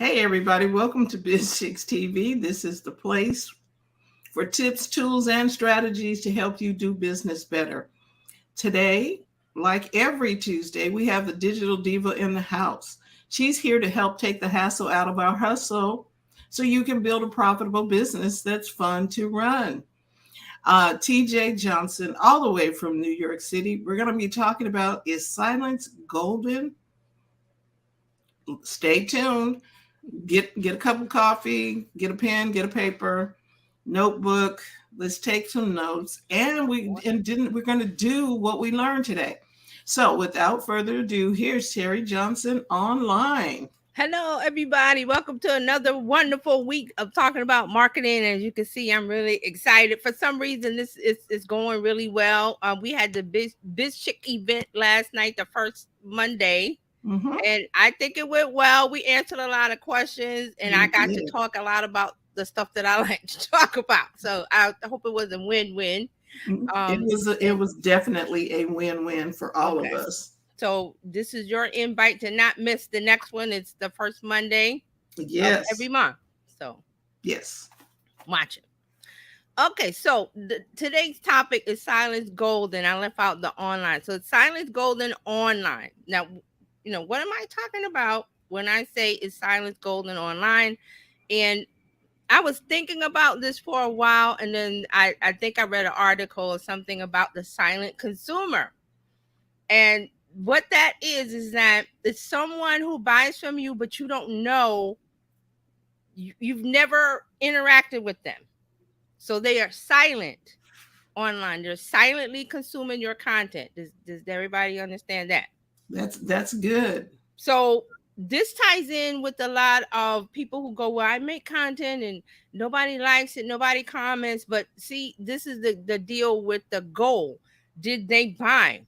Hey, everybody, welcome to Bizchicks TV. This is the place for tips, tools, and strategies to help you do business better. Today, like every Tuesday, we have the digital diva in the house. She's here to help take the hassle out of our hustle so you can build a profitable business that's fun to run. TJ Johnson, all the way from New York City. We're going to be talking about, is silence golden? Stay tuned. Get a cup of coffee, get a pen, get a paper, notebook. Let's take some notes, and we're going to do what we learned today. So, without further ado, here's Terry Johnson online. Hello, everybody. Welcome to another wonderful week of talking about marketing. As you can see, I'm really excited. For some reason, this is going really well. We had the Bizchick event last night, the first Monday, and I think it went well. We answered a lot of questions, and I got to talk a lot about the stuff that I like to talk about. So I hope it was a win-win. It was definitely a win-win for all of us. So this is your invite to not miss the next one. It's the first Monday of every month. So yes, watch it. Okay, so today's topic is silence golden. I left out the online. So it's silence golden online. Now, what am I talking about when I say is silence golden online? And I was thinking about this for a while, and then I think I read an article or something about the silent consumer. And what that is that it's someone who buys from you, but you don't know, you've never interacted with them. So they are silent online. They're silently consuming your content. Does everybody understand that? That's good. So this ties in with a lot of people who go, well, I make content and nobody likes it, nobody comments. But see, this is the deal with the goal. Did they buy?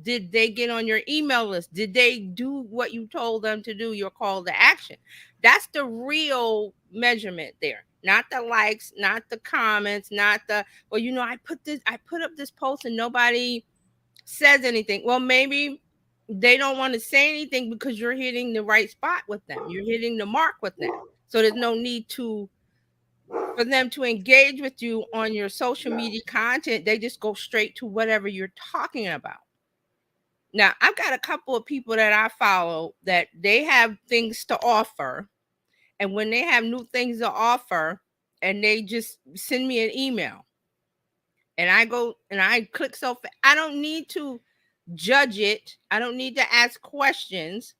Did they get on your email list? Did they do what you told them to do, your call to action? That's the real measurement there. Not the likes, not the comments, not the, well, I put up this post and nobody says anything. Well, maybe they don't want to say anything because you're hitting the right spot with them. You're hitting the mark with them. So there's no need for them to engage with you on your social media content. They just go straight to whatever you're talking about. Now, I've got a couple of people that I follow that they have things to offer. And when they have new things to offer, and they just send me an email, and I go and I click I don't need to judge it. I don't need to ask questions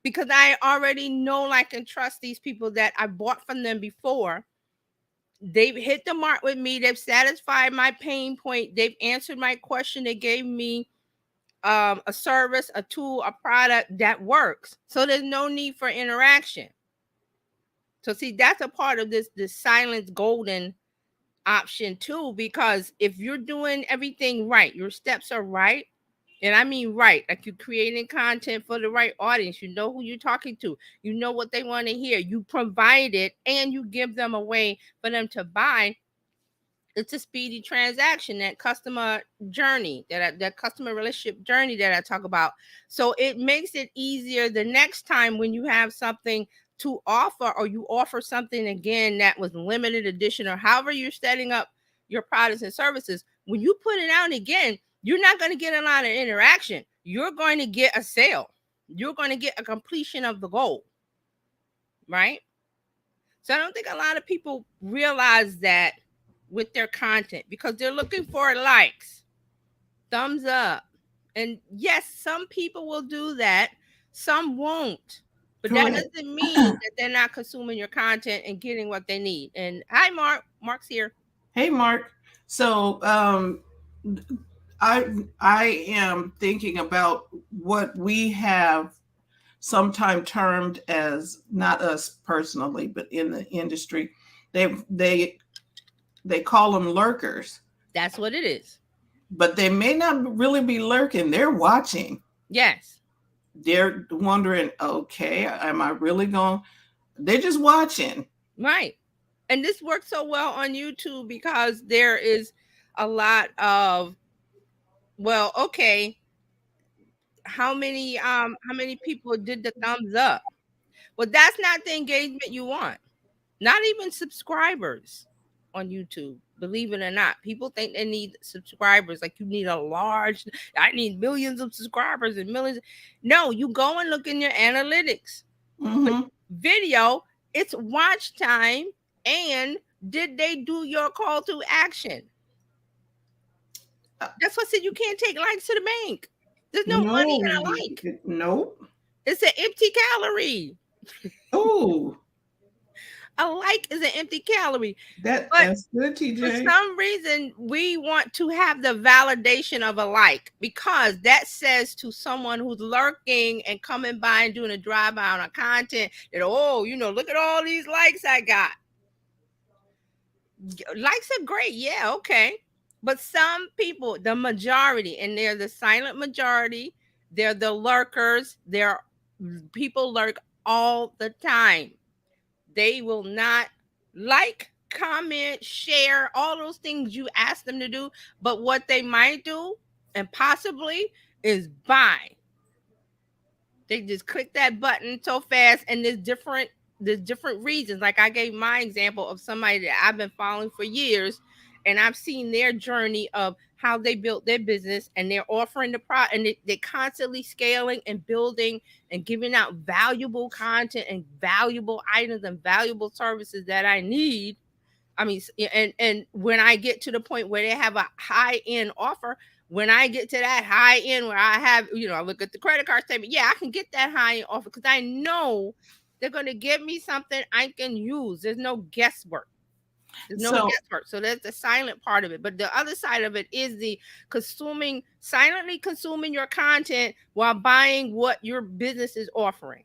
because I already know, like, and trust these people that I bought from them before. They've hit the mark with me. They've satisfied my pain point. They've answered my question. They gave me a service, a tool, a product that works. So there's no need for interaction. So see, that's a part of this silence golden option too, because if you're doing everything right, your steps are right, and I mean right, like you're creating content for the right audience, you know who you're talking to, you know what they want to hear, you provide it, and you give them a way for them to buy. It's a speedy transaction, that customer journey, that customer relationship journey that I talk about. So it makes it easier the next time when you have something to offer, or you offer something again that was limited edition, or however you're setting up your products and services. When you put it out again, you're not going to get a lot of interaction. You're going to get a sale. You're going to get a completion of the goal, right? So I don't think a lot of people realize that with their content, because they're looking for likes, thumbs up. And yes, some people will do that, some won't. But Correct. that doesn't mean that they're not consuming your content and getting what they need. And hi, Mark. Mark's here. Hey, Mark. So I am thinking about what we have sometimes termed as, not us personally, but in the industry, they call them lurkers. That's what it is. But they may not really be lurking. They're watching. Yes. They're wondering, okay, am I really going? They're just watching. Right. And this works so well on YouTube because there is a lot of, well, okay, how many people did the thumbs up? Well, that's not the engagement you want. Not even subscribers on YouTube. Believe it or not, people think they need subscribers. Like you need a large. I need millions of subscribers and millions. No, you go and look in your analytics. But Mm-hmm. video, it's watch time and did they do your call to action? That's what I said. You can't take likes to the bank. There's no money No, in a like. nope. It's an empty calorie. Oh, A like is an empty calorie. But that's good, for TJ. some reason, we want to have the validation of a like because that says to someone who's lurking and coming by and doing a drive by on a content that, oh, look at all these likes I got. Likes are great. Yeah, okay. But some people, the majority, and they're the silent majority, they're the lurkers, they're people lurk all the time. They will not like, comment, share, all those things you ask them to do. But what they might do and possibly is buy. They just click that button so fast, and there's different reasons. Like I gave my example of somebody that I've been following for years, and I've seen their journey of how they built their business, and they're offering the product, and they're constantly scaling and building and giving out valuable content and valuable items and valuable services that I need. I mean, and when I get to the point where they have a high end offer, when I get to that high end where I have, I look at the credit card statement, yeah, I can get that high end offer because I know they're going to give me something I can use. There's no guesswork. There's no So, guesswork. So that's the silent part of it. But the other side of it is the silently consuming your content while buying what your business is offering.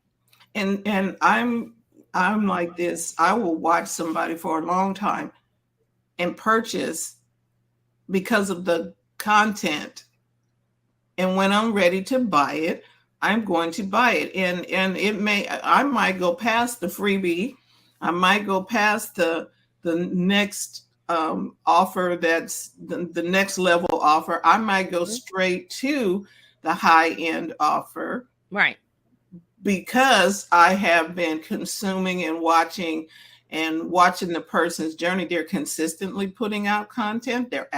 and I'm like this. I will watch somebody for a long time and purchase because of the content. And when I'm ready to buy it, I'm going to buy it. And I might go past the freebie. I might go past the next offer, that's the next level offer. I might go straight to the high end offer. Right. Because I have been consuming and watching the person's journey. They're consistently putting out content. They're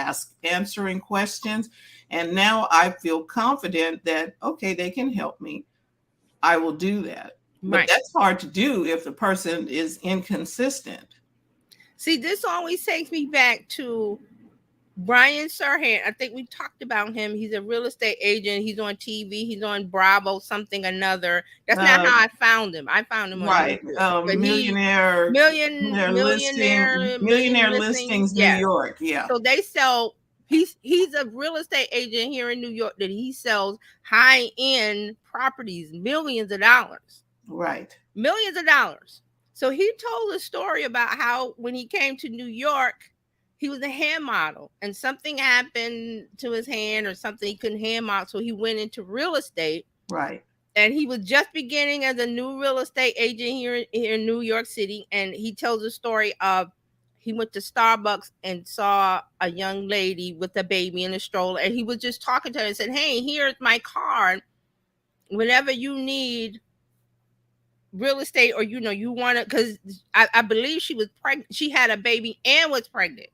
answering questions. And now I feel confident that, okay, they can help me. I will do that. But Right. that's hard to do if the person is inconsistent. See, this always takes me back to Brian Serhan. I think we talked about him. He's a real estate agent. He's on TV. He's on Bravo, something another. That's not how I found him. I found him on Right. YouTube. But Millionaire million listings, New Yeah. York. Yeah. So they sell. He's a real estate agent here in New York that he sells high end properties, millions of dollars. Right. Millions of dollars. So he told a story about how when he came to New York, he was a hand model and something happened to his hand or something he couldn't hand model. So he went into real estate. Right. And he was just beginning as a new real estate agent here in New York City. And he tells a story of he went to Starbucks and saw a young lady with a baby in a stroller. And he was just talking to her and said, hey, here's my card. Whenever you need real estate or, you want to, because I believe she was pregnant. She had a baby and was pregnant.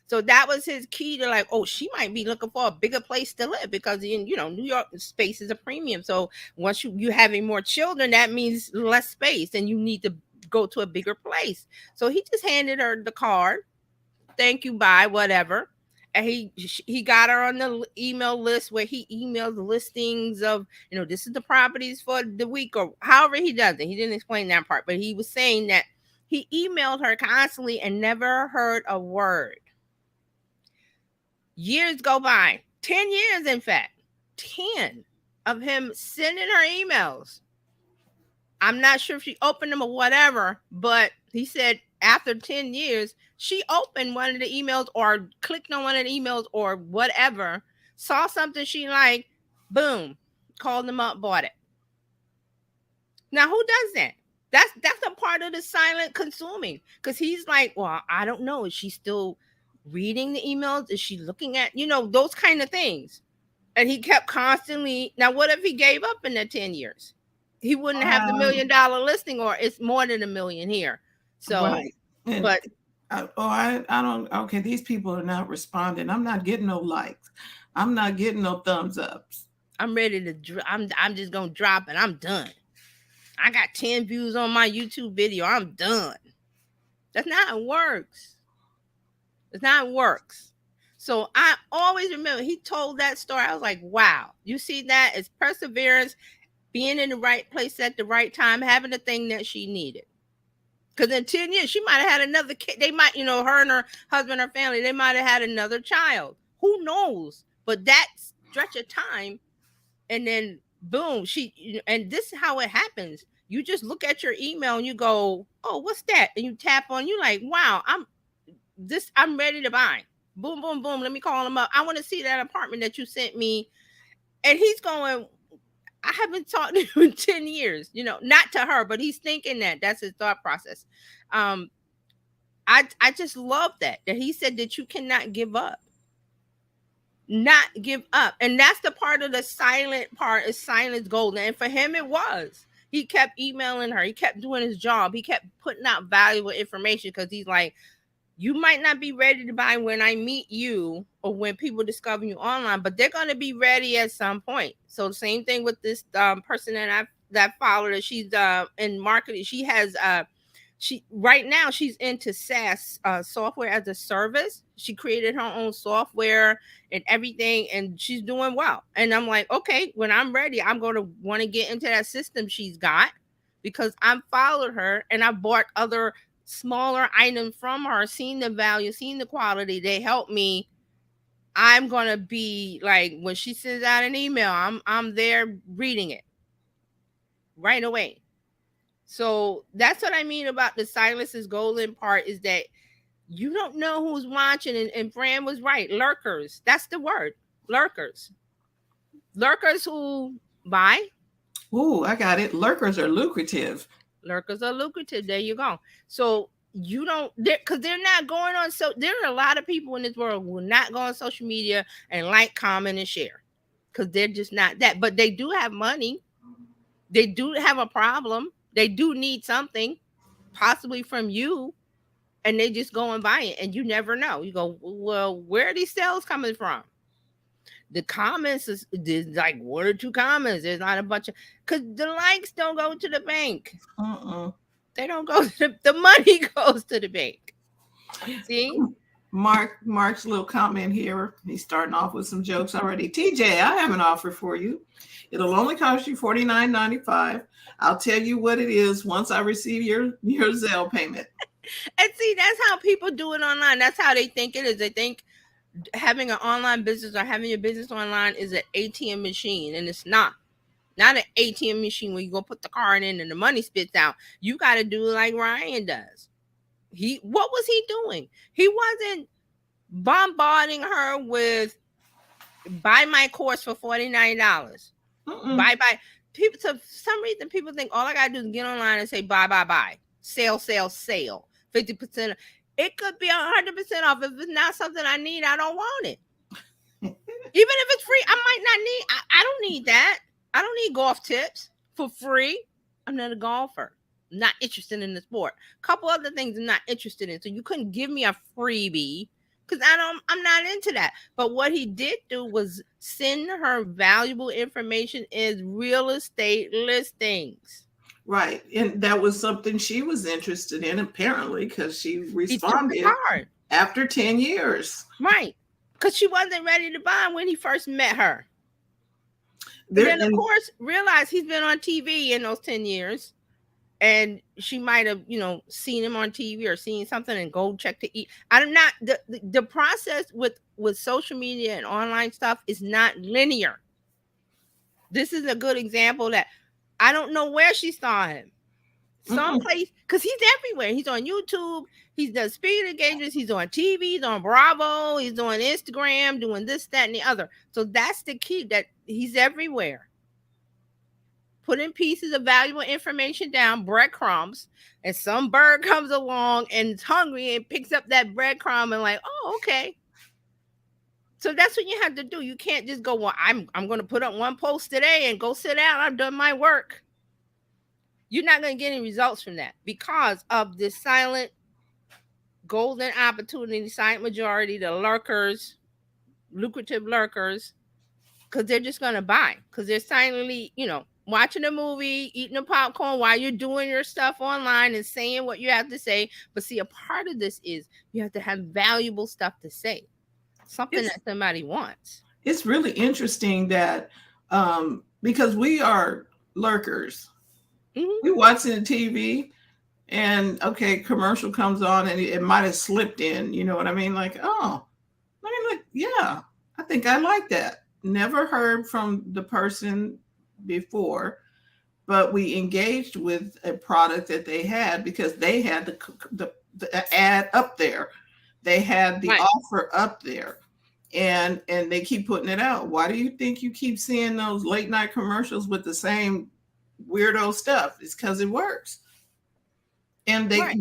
So that was his key to like, oh, she might be looking for a bigger place to live because in New York space is a premium. So once you having more children, that means less space and you need to go to a bigger place. So he just handed her the card. Thank you, bye, whatever. And he got her on the email list where he emails listings of, this is the properties for the week or however he does it. He didn't explain that part, but he was saying that he emailed her constantly and never heard a word. Years go by, 10 years, in fact, 10 of him sending her emails. I'm not sure if she opened them or whatever, but he said after 10 years, she opened one of the emails or clicked on one of the emails or whatever, saw something she liked, boom, called them up, bought it. Now, who does that? That's a part of the silent consuming because he's like, well, I don't know. Is she still reading the emails? Is she looking at, those kind of things? And he kept constantly. Now, what if he gave up in the 10 years? he wouldn't have the $1 Um, million listing, or it's more than a million here. So, right. And but I don't, okay, these people are not responding. I'm not getting no likes. I'm not getting no thumbs ups. I'm ready to. I'm just gonna drop and I'm done. I got 10 views on my YouTube video. I'm done. That's not how it works. That's not how it works. So I always remember he told that story. I was like, wow, you see that? It's perseverance, being in the right place at the right time, having the thing that she needed. Because in 10 years, she might have had another kid. They might, her and her husband, her family, they might have had another child. Who knows? But that stretch of time, and then boom, and this is how it happens. You just look at your email and you go, oh, what's that? And you tap on, you like, wow, I'm ready to buy. Boom, boom, boom. Let me call him up. I want to see that apartment that you sent me. And he's going, I haven't talked to you in 10 years, not to her, but he's thinking that's his thought process. I just love that he said that you cannot give up. Not give up. And that's the part of the silent part, is silence golden. And for him, it was. He kept emailing her. He kept doing his job. He kept putting out valuable information, because he's like, you might not be ready to buy when I meet you or when people discover you online, but they're going to be ready at some point. So the same thing with this person that followed her. She's in marketing. She has right now she's into SaaS, software as a service. She created her own software and everything, and she's doing well. And I'm like, okay, when I'm ready, I'm going to want to get into that system she's got, because I followed her and I bought other smaller items from her, seeing the value, seeing the quality. They help me. I'm going to be like, when she sends out an email, I'm there reading it right away. So that's what I mean about the silence is golden part, is that you don't know who's watching. And Fran was right. Lurkers. That's the word. Lurkers. Lurkers who buy. Ooh, I got it. Lurkers are lucrative. Lurkers are lucrative. There you go. So you don't, because they're not going on. So there are a lot of people in this world who will not go on social media and like, comment, and share, because they're just not that. But they do have money. They do have a problem. They do need something, possibly from you, and they just go and buy it, and you never know. You go, well, where are these sales coming from? The comments there's like 1 or 2 comments. There's not a bunch of, because the likes don't go to the bank. They don't go to the money goes to the bank. See? Mark's little comment here. He's starting off with some jokes already. TJ, I have an offer for you. It'll only cost you $49.95. I'll tell you what it is once I receive your Zelle payment. And see, that's how people do it online. That's how they think it is. They think having an online business or having your business online is an ATM machine, and it's not. Not an ATM machine where you go put the card in and the money spits out. You got to do like Ryan does. What was he doing? He wasn't bombarding her with, buy my course for $49. Bye. People, for some reason, people think all I gotta do is get online and say buy, sale, 50%. It could be 100% off. If it's not something I need, I don't want it. Even if it's free, I might not need. I don't need that. I don't need golf tips for free. I'm not a golfer. I'm not interested in the sport. A couple other things I'm not interested in. So you couldn't give me a freebie, because I'm not into that. But what he did do was send her valuable information as real estate listings. Right. And that was something she was interested in, apparently, because she responded after 10 years. Right. Because she wasn't ready to buy when he first met her. Then, of course, realized he's been on TV in those 10 years. And she might have, seen him on TV or seen something and go check to eat. I'm not, the process with social media and online stuff is not linear. This is a good example that I don't know where she saw him. Someplace, because he's everywhere. He's on YouTube. He does speaking engagements. He's on TV. He's on Bravo. He's on Instagram, doing this, that, and the other. So that's the key, that he's everywhere. Putting pieces of valuable information down, breadcrumbs, and some bird comes along and is hungry and picks up that breadcrumb and like, oh, okay. So that's what you have to do. You can't just go, well, I'm going to put up one post today and go sit down. I've done my work. You're not going to get any results from that because of the silent golden opportunity, silent majority, the lurkers, lucrative lurkers, because they're just going to buy because they're silently, watching a movie, eating a popcorn while you're doing your stuff online and saying what you have to say. But see, a part of this is you have to have valuable stuff to say, something It's that somebody wants. it's really interesting that because we are lurkers, Hmm. we watching the TV and okay, commercial comes on and it might have slipped in. You know what I mean? Like, oh, let me look. Yeah, I think I like that. Never heard from the person before, but we engaged with a product that they had because they had the ad up there. They had the Right, offer up there. And they keep putting it out. Why do you think you keep seeing those late night commercials with the same weirdo stuff? It's because it works. And right,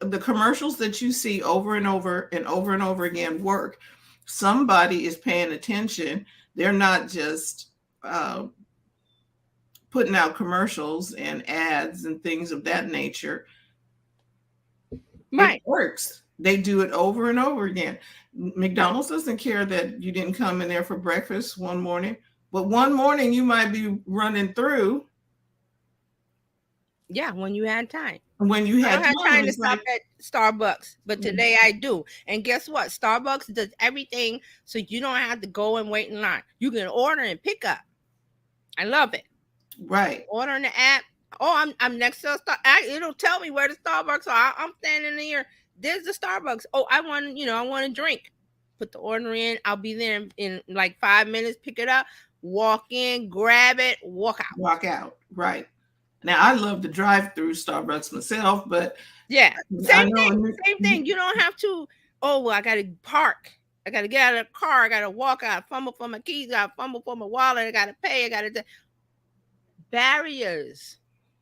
the commercials that you see over and over and over and over again work. Somebody is paying attention. They're not just uh, putting out commercials and ads and things of that nature. It right. works. They do it over and over again. McDonald's doesn't care that you didn't come in there for breakfast one morning, but one morning you might be running through Yeah, when you had time. when you I had don't have time. time to It's stop like, at Starbucks, but today I do. And guess what? Starbucks does everything so you don't have to go and wait in line. You can order and pick up. I love it. right, Order in the app. Oh, I'm next to a It'll tell me where the Starbucks are. I'm standing here. There's the Starbucks. Oh, I want a drink. Put the order in. I'll be there in like 5 minutes. Pick it up. Walk in, grab it, walk out. walk out. Right. Now, I love to drive through Starbucks myself, but Yeah, I same know. thing. Same thing. You don't have to. Oh, well, I got to park. I got to get out of the car. I got to walk out, fumble for my keys. I fumble for my wallet. I got to pay. I got to barriers.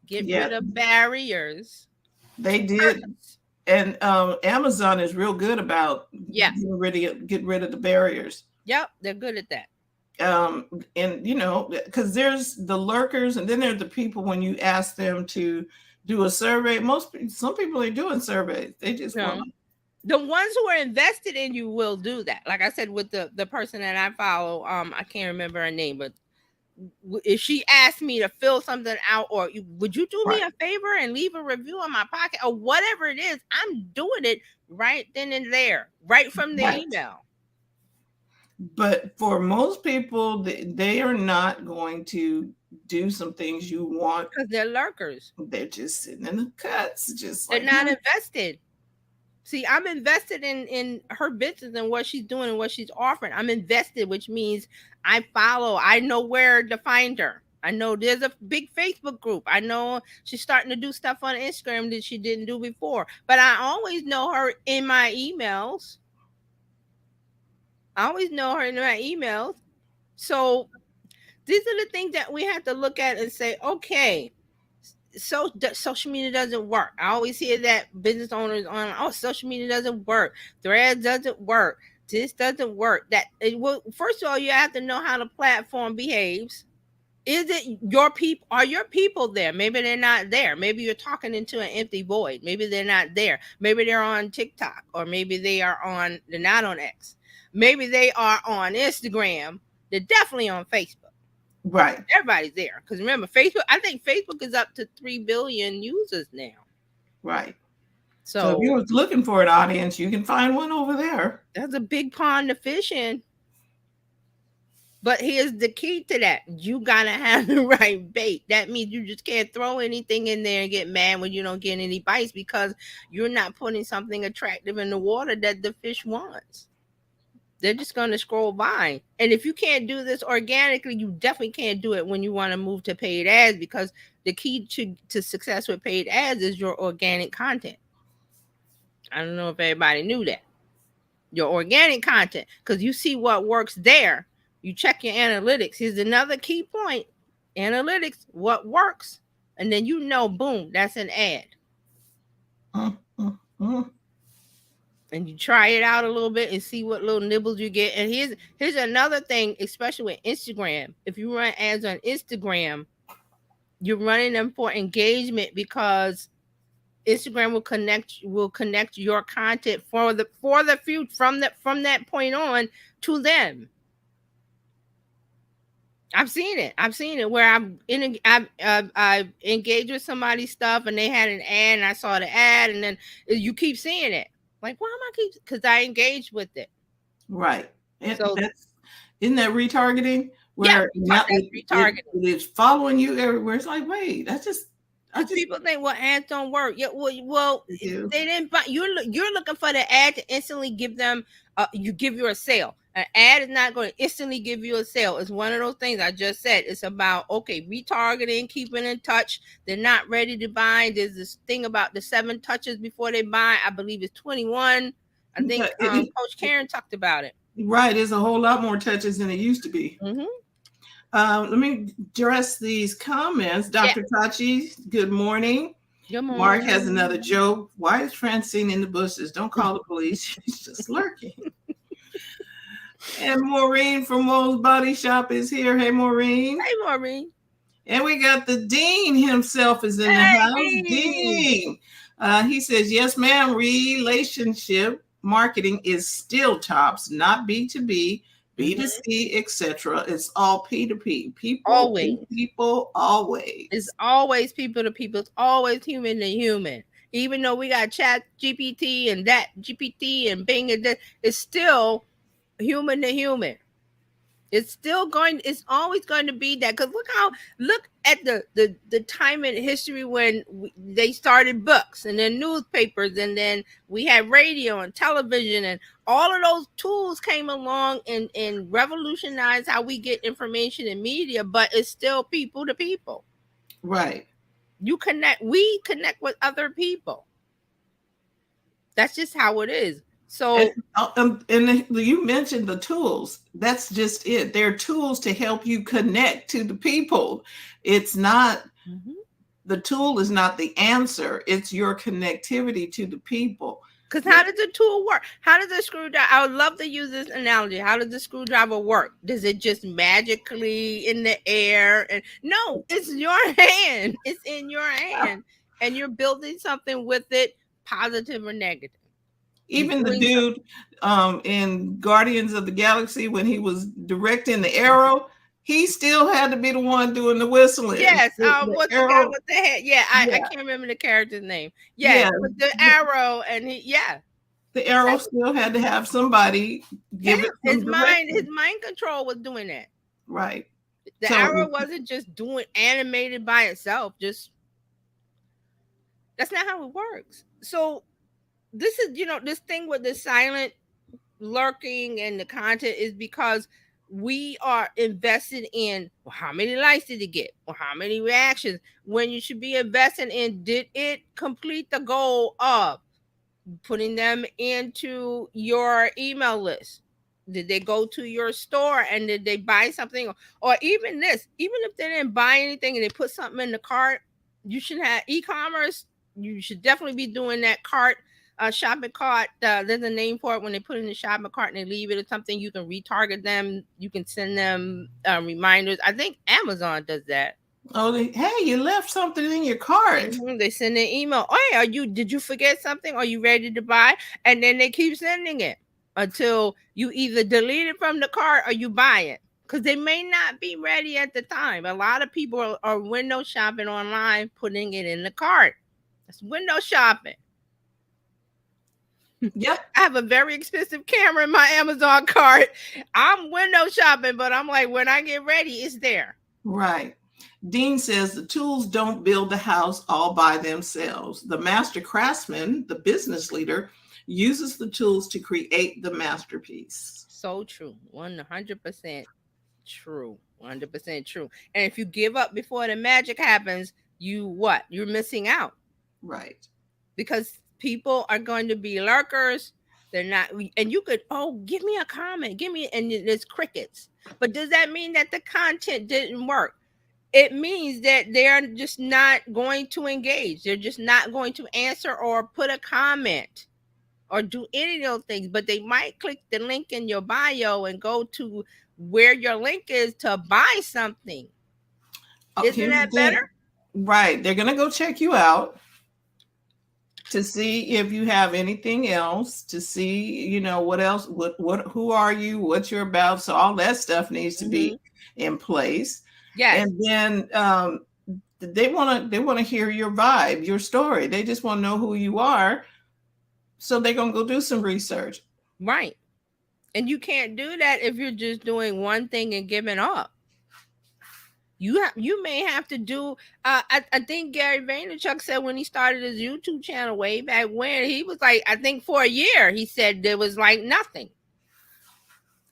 Get Yeah, rid of barriers. they did. First. And Amazon is real good about Yeah. get rid of the barriers. Yep. They're good at that. And because there's the lurkers and then there's the people when you ask them to do a survey. Some people are doing surveys. They just want No. The ones who are invested in you will do that. Like I said, with the person that I follow, I can't remember her name, but if she asked me to fill something out, or would you do me right, a favor and leave a review on my pocket, or whatever it is, I'm doing it right then and there, right from the right. email. But for most people, they are not going to do some things you want. Because they're lurkers. They're just sitting in the cuts, just They're like, not invested. See, I'm invested in her business and what she's doing and what she's offering. I'm invested, which means I follow. I know where to find her. I know there's a big Facebook group. I know she's starting to do stuff on Instagram that she didn't do before. But I always know her in my emails. I always know her in my emails. So these are the things that we have to look at and say, okay, so social media doesn't work. I always hear that business owners on, oh, social media doesn't work, threads doesn't work, this doesn't work. That it will, first of all, you have to know how the platform behaves. Is it your people? Are your people there? Maybe they're not there. Maybe you're talking into an empty void. Maybe they're not there. Maybe they're on TikTok, or maybe they're not on X. Maybe they are on Instagram. They're definitely on Facebook. right, Everybody's there. Because remember, Facebook, I think Facebook is up to 3 billion users now. right. So if So you're looking for an audience, you can find one over there. that's a big pond to fish in. But here's the key to that. You gotta have the right bait. That means you just can't throw anything in there and get mad when you don't get any bites, because you're not putting something attractive in the water that the fish wants. They're just going to scroll by. And if you can't do this organically, you definitely can't do it when you want to move to paid ads, because the key to success with paid ads is your organic content. I don't know if everybody knew that. Your organic content, because you see what works there. You check your analytics. Here's another key point. Analytics, what works. And then boom, that's an ad. Mm, mm, mm. And you try it out a little bit and see what little nibbles you get. And here's another thing, especially with Instagram. If you run ads on Instagram, You're running them for engagement because Instagram will connect your content for the future from that point on to them. I've seen it where I've engaged with somebody's stuff and they had an ad and I saw the ad and then you keep seeing it. Like, why am I keep? Because I engaged with it. Right. And So that's isn't that retargeting yeah, where now that's it retargeting. is following you everywhere. It's like, wait, I Because just people think, well, ads don't work. Yeah, well, do. they didn't buy. You're looking for the ad to instantly give them. Give you a sale. An ad is not going to instantly give you a sale. It's one of those things I just said. It's about retargeting, keeping in touch. They're not ready to buy. There's this thing about the 7 touches before they buy. I believe it's 21. I think But Coach Karen talked about it. right, there's a whole lot more touches than it used to be. Mm-hmm. Let me address these comments. Yeah. Dr. Tachi, good morning. Good Mark morning. has another joke. Why is Francine in the bushes? Don't call the police. She's just lurking. And Maureen from Mo's Body Shop is here. Hey, Maureen. Hey, Maureen. And we got the dean himself is in the Hey, house. Dean. Dean. He says, yes, ma'am, relationship marketing is still tops, not B2B, B2C, etc. It's all P2P. People, Always. people, always. It's always people to people. It's always human to human. Even though we got Chat GPT and that GPT and Bing and that, it's still human to human. It's always going to be that. Because look at the time in history when they started books and then newspapers and then we had radio and television and all of those tools came along and revolutionized how we get information and media, but it's still people to people. Right. We connect with other people. That's just how it is. So, and you mentioned the tools. That's just it. They're tools to help you connect to the people. It's not, the tool is not the answer. It's your connectivity to the people. Because how does the tool work? How does the screwdriver? I would love to use this analogy. How does the screwdriver work? Does it just magically in the air? And no, it's your hand. It's in your hand, and you're building something with it, positive or negative. Even the dude in Guardians of the Galaxy, when he was directing the arrow, he still had to be the one doing the whistling. Yes. What's the guy with the head? Yeah, I can't remember the character's name. Yeah, with the arrow and the arrow still had to have somebody give it his mind control was doing that. Right. The arrow wasn't just doing animated by itself. That's not how it works. So this is, this thing with the silent lurking and the content is because we are invested in, well, how many likes did it get? Or how many reactions? When you should be investing in, did it complete the goal of putting them into your email list? Did they go to your store and did they buy something? Or even if they didn't buy anything and they put something in the cart, you should have e-commerce. You should definitely be doing that cart. Shopping cart, there's a name for it. When they put in the shopping cart and they leave it or something, you can retarget them. You can send them reminders. I think Amazon does that. Oh, hey, you left something in your cart. They send an email. Oh, hey, did you forget something? Are you ready to buy? And then they keep sending it until you either delete it from the cart or you buy it. Because they may not be ready at the time. A lot of people are window shopping online, putting it in the cart. That's window shopping. Yep. I have a very expensive camera in my Amazon cart. I'm window shopping, but I'm like, when I get ready, it's there. Right. Dean says the tools don't build the house all by themselves. The master craftsman, the business leader, uses the tools to create the masterpiece. So true. 100% true. 100% true. And if you give up before the magic happens, you're missing out. Right. Because people are going to be lurkers. They're not, and you could, give me a comment, and there's crickets. But does that mean that the content didn't work? It means that they're just not going to engage. They're just not going to answer or put a comment or do any of those things. But they might click the link in your bio and go to where your link is to buy something. Isn't that better? Right. They're going to go check you out to see if you have anything else, to see, what else, who are you, what you're about. So all that stuff needs to Mm-hmm. be in place. Yes. And then they want to hear your vibe, your story. They just want to know who you are. So they're going to go do some research. Right. And you can't do that if you're just doing one thing and giving up. You may have to do. I think Gary Vaynerchuk said when he started his YouTube channel way back when, he was like, I think for a year he said there was like nothing.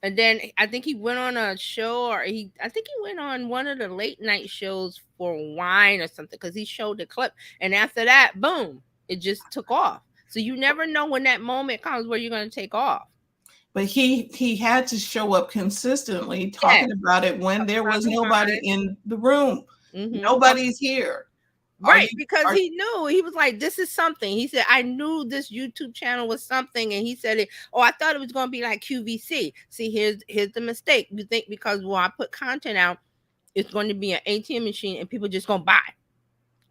And then I think he went on a show, or I think he went on one of the late night shows for wine or something, because he showed the clip. And after that, boom, it just took off. So you never know when that moment comes where you're going to take off. But he had to show up consistently Yes. talking about it when there Front was of nobody mind. in the room. Mm-hmm. Nobody's here. Right, because he knew, he was like, this is something. He said, I knew this YouTube channel was something. And he said it, oh, I thought it was going to be like QVC. See, here's the mistake. You think because I put content out, it's going to be an ATM machine and people just going to buy.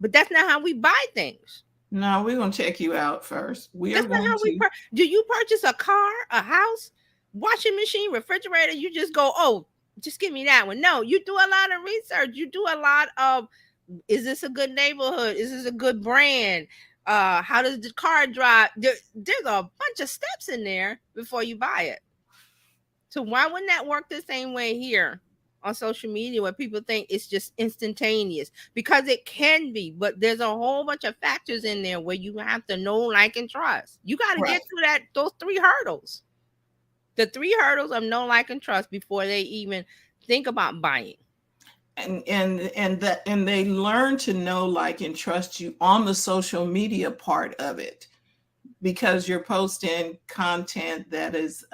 But that's not how we buy things. No, we're going to check you out first. That's not how we do you purchase a car, a house, washing machine, refrigerator? You just go, oh, just give me that one. No, you do a lot of research. You do a lot of, is this a good neighborhood? Is this a good brand? How does the car drive? There's a bunch of steps in there before you buy it. So why wouldn't that work the same way here on social media, where people think it's just instantaneous? Because it can be, but there's a whole bunch of factors in there where you have to know, like, and trust. You got to get through those 3 hurdles. The 3 hurdles of know, like, and trust before they even think about buying. And they learn to know, like, and trust you on the social media part of it, because you're posting content that is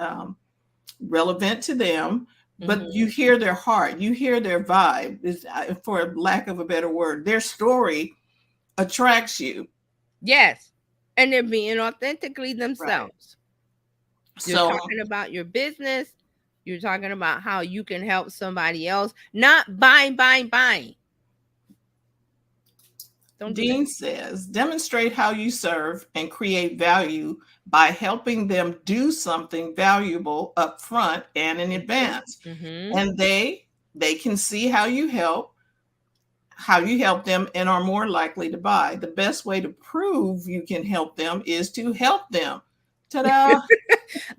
relevant to them, but you hear their heart, you hear their vibe, for lack of a better word, their story attracts you. Yes, and they're being authentically themselves. Right. You're talking about your business. You're talking about how you can help somebody else, not buying. Dean says, demonstrate how you serve and create value by helping them do something valuable up front and in advance. And they can see how you help them, and are more likely to buy. The best way to prove you can help them is to help them. Ta-da!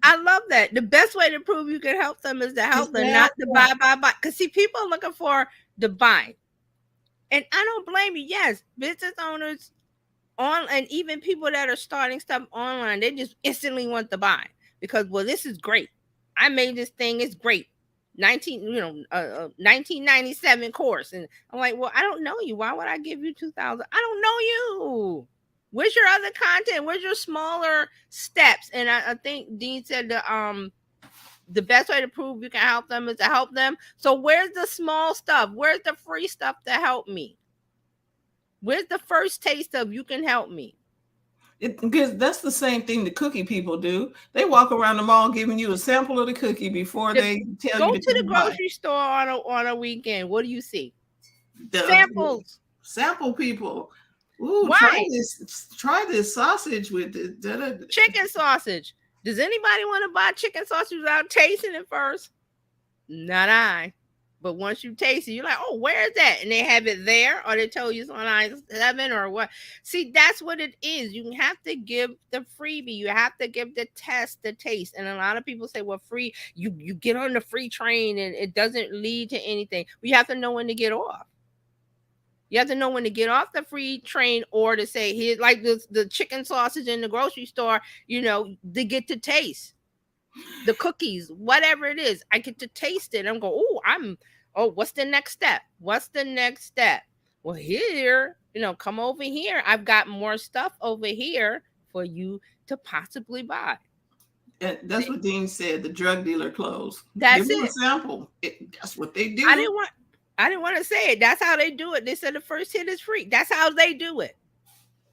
I love that. The best way to prove you can help them is to help them, not to buy. Because see, people are looking for the buy. And I don't blame you. Yes, business owners and even people that are starting stuff online, they just instantly want to buy because, well, this is great. I made this thing. It's great. 1997 course. And I'm like, well, I don't know you. Why would I give you 2,000? I don't know you. Where's your other content? Where's your smaller steps? And I think Dean said the best way to prove you can help them is to help them. So where's the small stuff? Where's the free stuff to help me? Where's the first taste of you can help me? Because that's the same thing the cookie people do. They walk around the mall giving you a sample of the cookie before they tell you to go to the grocery store on a weekend. What do you see? Samples. Sample people. Ooh, try this sausage with it. Chicken sausage. Does anybody want to buy chicken sausage without tasting it first? Not I. But once you taste it, you're like, oh, where is that? And they have it there, or they tell you it's on aisle 7 or what. See, that's what it is. You have to give the freebie. You have to give the test, the taste. And a lot of people say, well, free, you get on the free train and it doesn't lead to anything. You have to know when to get off. You have to know when to get off the free train, or to say, here, like the chicken sausage in the grocery store, they get to taste the cookies, whatever it is. I get to taste it. I'm going, what's the next step? What's the next step? Well, here, come over here. I've got more stuff over here for you to possibly buy. And that's what Dean said, the drug dealer clothes. That's Give them it. A sample. That's what they do. I didn't want to say it. That's how they do it. They said the first hit is free. That's how they do it.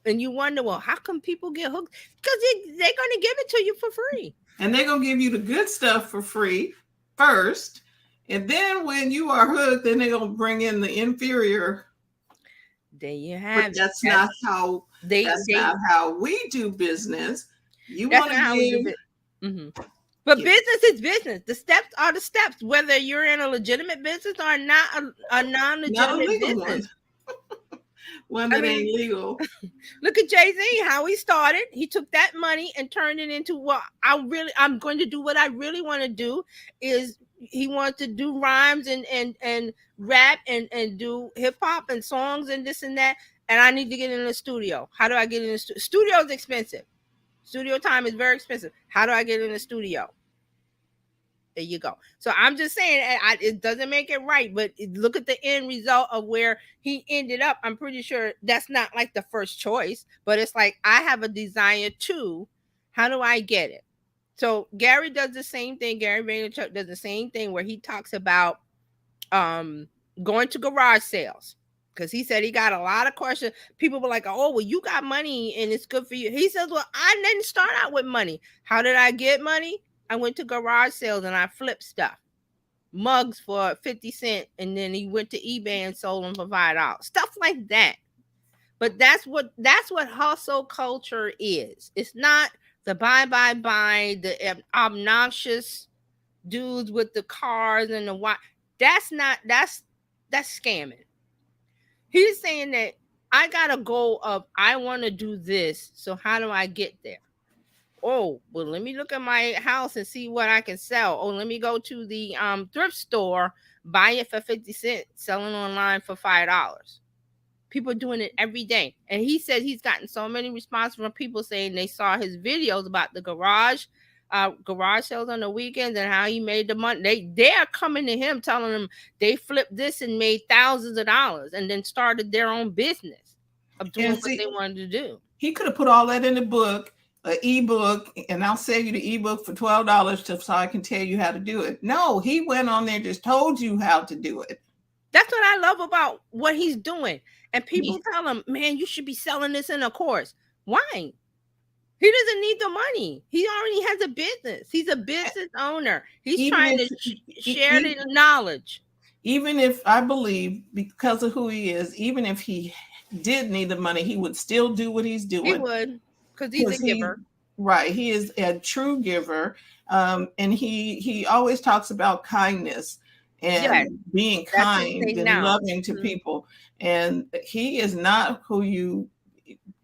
And you wonder, well, how come people get hooked? Because they're going to give it to you for free. And they're going to give you the good stuff for free first. And then when you are hooked, then they're going to bring in the inferior. There you But have it. that's not how They we do business. You that's want not to how we do give, it. Hmm. But give business is business. The steps are the steps, whether you're in a legitimate business or not a not a non-legitimate legal business. one, one I that mean, ain't legal. look at Jay-Z, how he started. He took that money and turned it into what I'm going to do. What I really want to do is he wants to do rhymes and rap and do hip hop and songs and this and that. And I need to get in the studio. How do I get in the studio? Studio is expensive. Studio time is very expensive. How do I get in the studio? There you go. So I'm just saying, it doesn't make it right, but look at the end result of where he ended up. I'm pretty sure that's not like the first choice, but it's like I have a desire too. How do I get it? So Gary does the same thing. Gary Vaynerchuk does the same thing where he talks about um going to garage sales, because he said he got a lot of questions. People were like, oh, well, you got money and it's good for you. He says, well, I didn't start out with money. How did I get money? I went to garage sales and I flipped stuff, mugs for 50 cents, and then he went to eBay and sold them for $5, stuff like that. But that's what hustle culture is. It's not the buy the obnoxious dudes with the cars and the watch. That's not that's scamming. He's saying that I got a goal of I want to do this. So how do I get there? Oh, well, let me look at my house and see what I can sell. Oh, let me go to the thrift store, buy it for 50 cents, selling online for $5. People doing it every day. And he said he's gotten so many responses from people saying they saw his videos about the garage sales on the weekends and how he made the money. They're coming to him telling him they flipped this and made thousands of dollars and then started their own business of doing And what see, they wanted to do. he could have put all that in the book, an ebook, and I'll sell you the ebook for $12 so I can tell you how to do it. No, he went on there, just told you how to do it. That's what I love about what he's doing. And people tell him, man, you should be selling this in a course. Why? He doesn't need the money. He already has a business. He's a business owner. He's Even trying if, to share the knowledge. even if I believe, because of who he is, even if he did need the money, he would still do what he's He doing. would, because he's a giver. Right. He is a true giver. And he always talks about kindness and Yes, being that's his kind thing and now. loving to people. And he is not who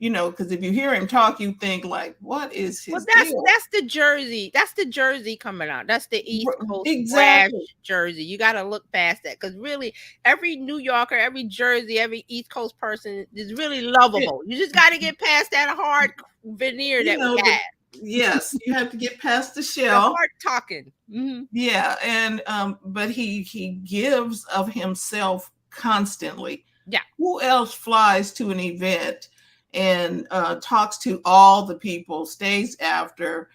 because if you hear him talk, you think like, what is Well, his that's deal? that's the Jersey. That's the Jersey coming out. That's the East Coast brash Exactly. Jersey. You got to look past that, because really, every New Yorker, every Jersey, every East Coast person is really lovable. You just got to get past that hard veneer You that we know, had. yes, you have to get past the The shell. hard talking. Mm-hmm. Yeah, and but he gives of himself constantly. Yeah. Who else flies to an event and talks to all the people, stays after,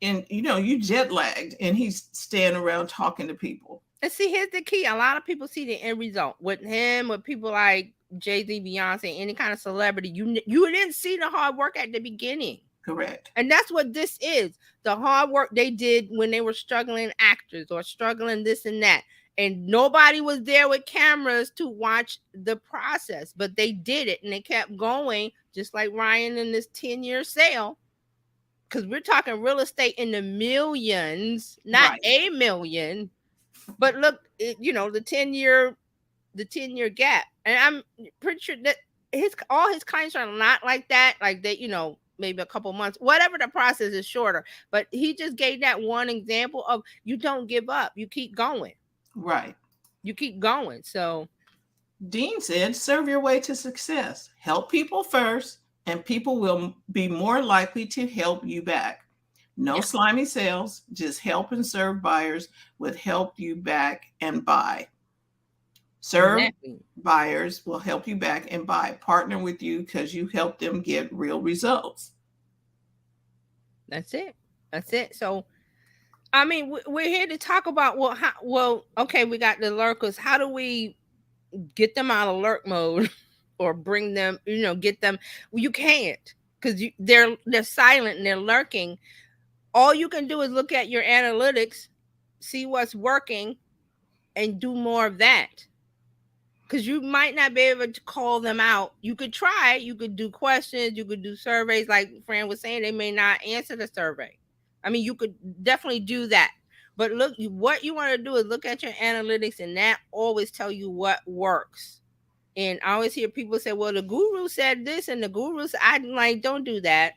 and you jet lagged, and he's staying around talking to people. And see, here's the key. A lot of people see the end result with him, with people like Jay-Z, Beyonce, any kind of celebrity. You didn't see the hard work at the beginning. Correct. And that's what this is. The hard work they did when they were struggling actors or struggling this and that. And nobody was there with cameras to watch the process, but they did it and they kept going, just like Ryan in this 10-year sale. Because we're talking real estate in the millions, not Right. a million. But look, the 10-year gap. And I'm pretty sure that all his clients are not like that. Like they, maybe a couple months, whatever, the process is shorter. But he just gave that one example of you don't give up. You keep going. Right. You keep going. So Dean said, serve your way to success. Help people first, and people will be more likely to help you back. No slimy sales, just help and serve buyers with help you back and buy. Serve buyers will help you back and buy. Partner with you because you help them get real results. That's it. That's it. So, I mean, we're here to talk about, okay, we got the lurkers. How do we get them out of lurk mode or bring them, get them? Well, you can't, because they're silent and they're lurking. All you can do is look at your analytics, see what's working, and do more of that. because you might not be able to call them out. You could try, you could do questions, you could do surveys. Like Fran was saying, they may not answer the survey. I mean, you could definitely do that. But look, what you want to do is look at your analytics, and that always tell you what works. And I always hear people say, well, the guru said this and the guru said, I'm like, don't do that,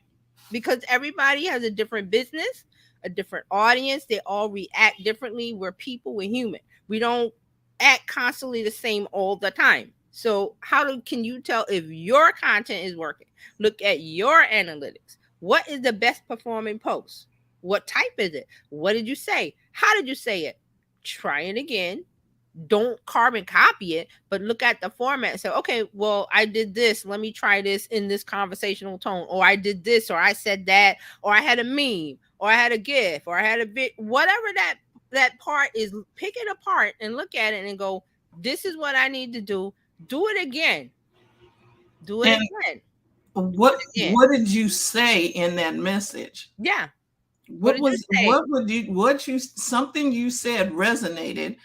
because everybody has a different business, a different audience. They all react differently. We're people, we're human. We don't act constantly the same all the time. So can you tell if your content is working? Look at your analytics. What is the best performing post? What type is it? What did you say? How did you say it? Try it again. Don't carbon copy it, but look at the format and say, okay, well, I did this. Let me try this in this conversational tone. Or I did this, or I said that, or I had a meme, or I had a GIF, or I had a bit, whatever that part is. Pick it apart and look at it and go, this is what I need to do. Do it again. Do it again. What did you say in that message? Yeah. Something you said resonated,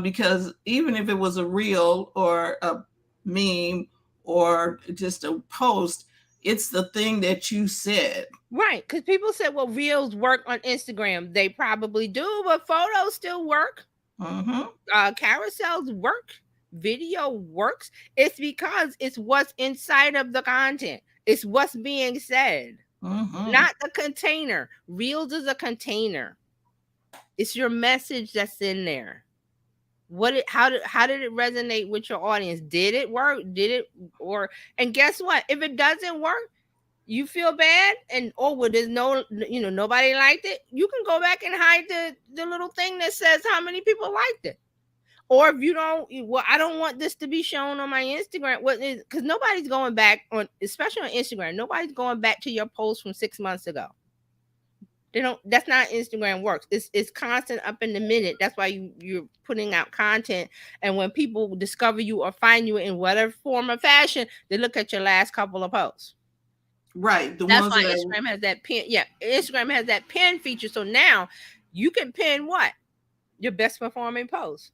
because even if it was a reel or a meme or just a post, it's the thing that you said. Right, because people said, well, reels work on Instagram. They probably do, but photos still work. Carousels work. Video works. It's because it's what's inside of the content. It's what's being said, not the container. Reels is a container. It's your message that's in there. How did it resonate with your audience? Did it work? And guess what? If it doesn't work, you feel bad, and well, there's nobody liked it. You can go back and hide the little thing that says how many people liked it. Or if you don't, well, I don't want this to be shown on my Instagram. Because nobody's going back on, especially on Instagram, nobody's going back to your post from 6 months ago. They don't. That's not Instagram works. It's constant, up in the minute. That's why you're putting out content. And when people discover you or find you in whatever form or fashion, they look at your last couple of posts. Right. That's why Instagram has that pin. Yeah, Instagram has that pin feature. So now you can pin what? Your best performing post.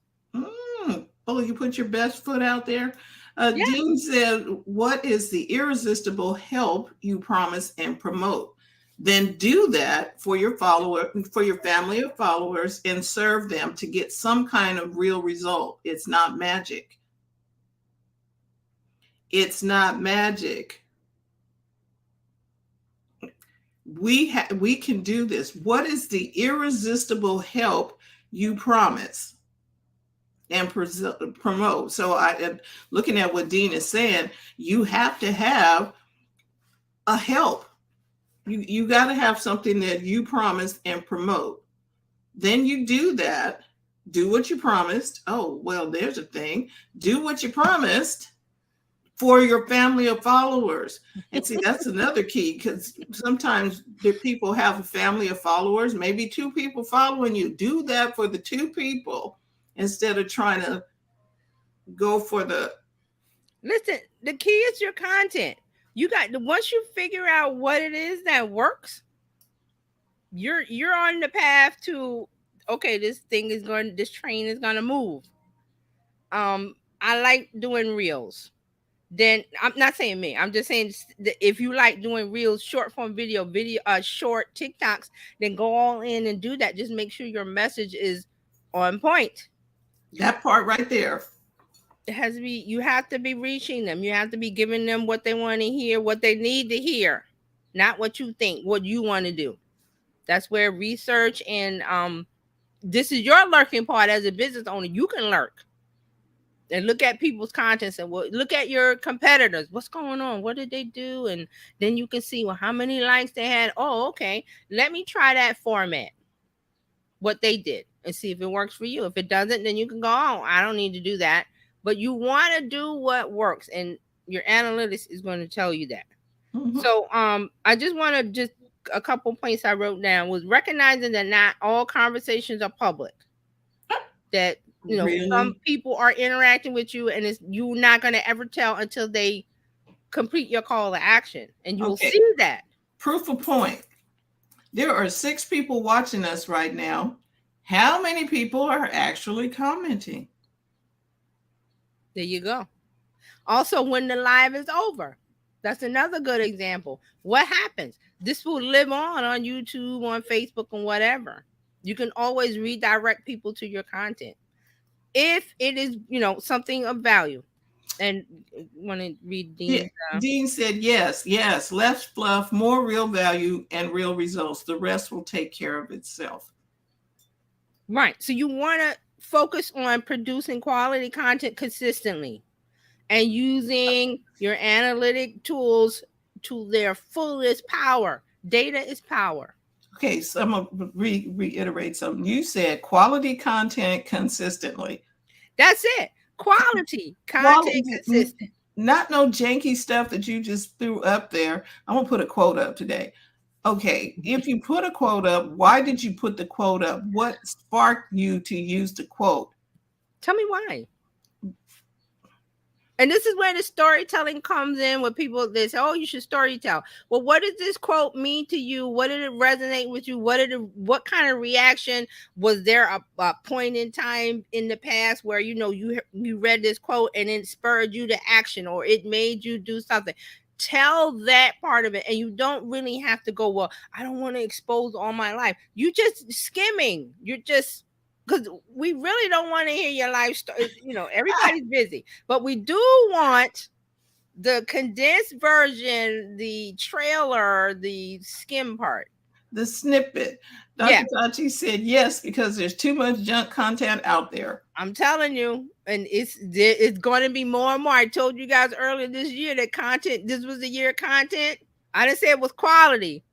Oh, you put your best foot out there. Dean said, what is the irresistible help you promise and promote? Then do that for your family of followers, and serve them to get some kind of real result. It's not magic. It's not magic. We can do this. What is the irresistible help you promise and promote? So looking at what Dean is saying, you have to have a help. You got to have something that you promise and promote. Then you do that. Do what you promised. Oh, well, there's a thing. Do what you promised for your family of followers. And see, that's another key, because sometimes the people have a family of followers, maybe 2 people following you. Do that for the 2 people instead of trying to go for the. Listen, the key is your content. Once you figure out what it is that works, you're on the path to, okay, this train is going to move. I like doing reels. Then I'm not saying me. I'm just saying that if you like doing reels, short form video, short TikToks, then go all in and do that. Just make sure your message is on point. That part right there. It has to be. You have to be reaching them. You have to be giving them what they want to hear, what they need to hear, not what you think, what you want to do. That's where research and this is your lurking part as a business owner. You can lurk and look at people's contents and look at your competitors. What's going on? What did they do? And then you can see, well, how many likes they had. Oh, okay. Let me try that format, what they did, and see if it works for you. If it doesn't, then you can go, oh, I don't need to do that. But you want to do what works, and your analytics is going to tell you that. So I just want to a couple points I wrote down was recognizing that not all conversations are public. That really? Some people are interacting with you, and you're not going to ever tell until they complete your call to action, and you'll see that. Proof of point. There are 6 people watching us right now. How many people are actually commenting? There you go. Also, when the live is over, that's another good example. What happens? This will live on YouTube, on Facebook, and whatever. You can always redirect people to your content if it is, something of value. And want to read Yeah, Dean's. Dean said, yes, yes, less fluff, more real value and real results. The rest will take care of itself. Right. So you want to focus on producing quality content consistently and using your analytic tools to their fullest power. Data is power. Okay, so I'm going to reiterate something. You said quality content consistently. That's it. Quality content Quality, consistent. not no janky stuff that you just threw up there. I'm going to put a quote up today. Okay, if you put a quote up, why did you put the quote up? What sparked you to use the quote? Tell me why. And this is where the storytelling comes in, where people they say, "Oh, you should storytell." Well, what does this quote mean to you? What did it resonate with you? What kind of reaction was there? A point in time in the past where you read this quote and it spurred you to action, or it made you do something. Tell that part of it, and you don't really have to go, well, I don't want to expose all my life. You just skimming. You're just, because we really don't want to hear your life story. Everybody's busy, but we do want the condensed version, the trailer, the skim part, the snippet. Dr. Tachi said yes, because there's too much junk content out there. I'm telling you, and it's going to be more and more. I told you guys earlier this year that this was the year of content. I didn't say it was quality.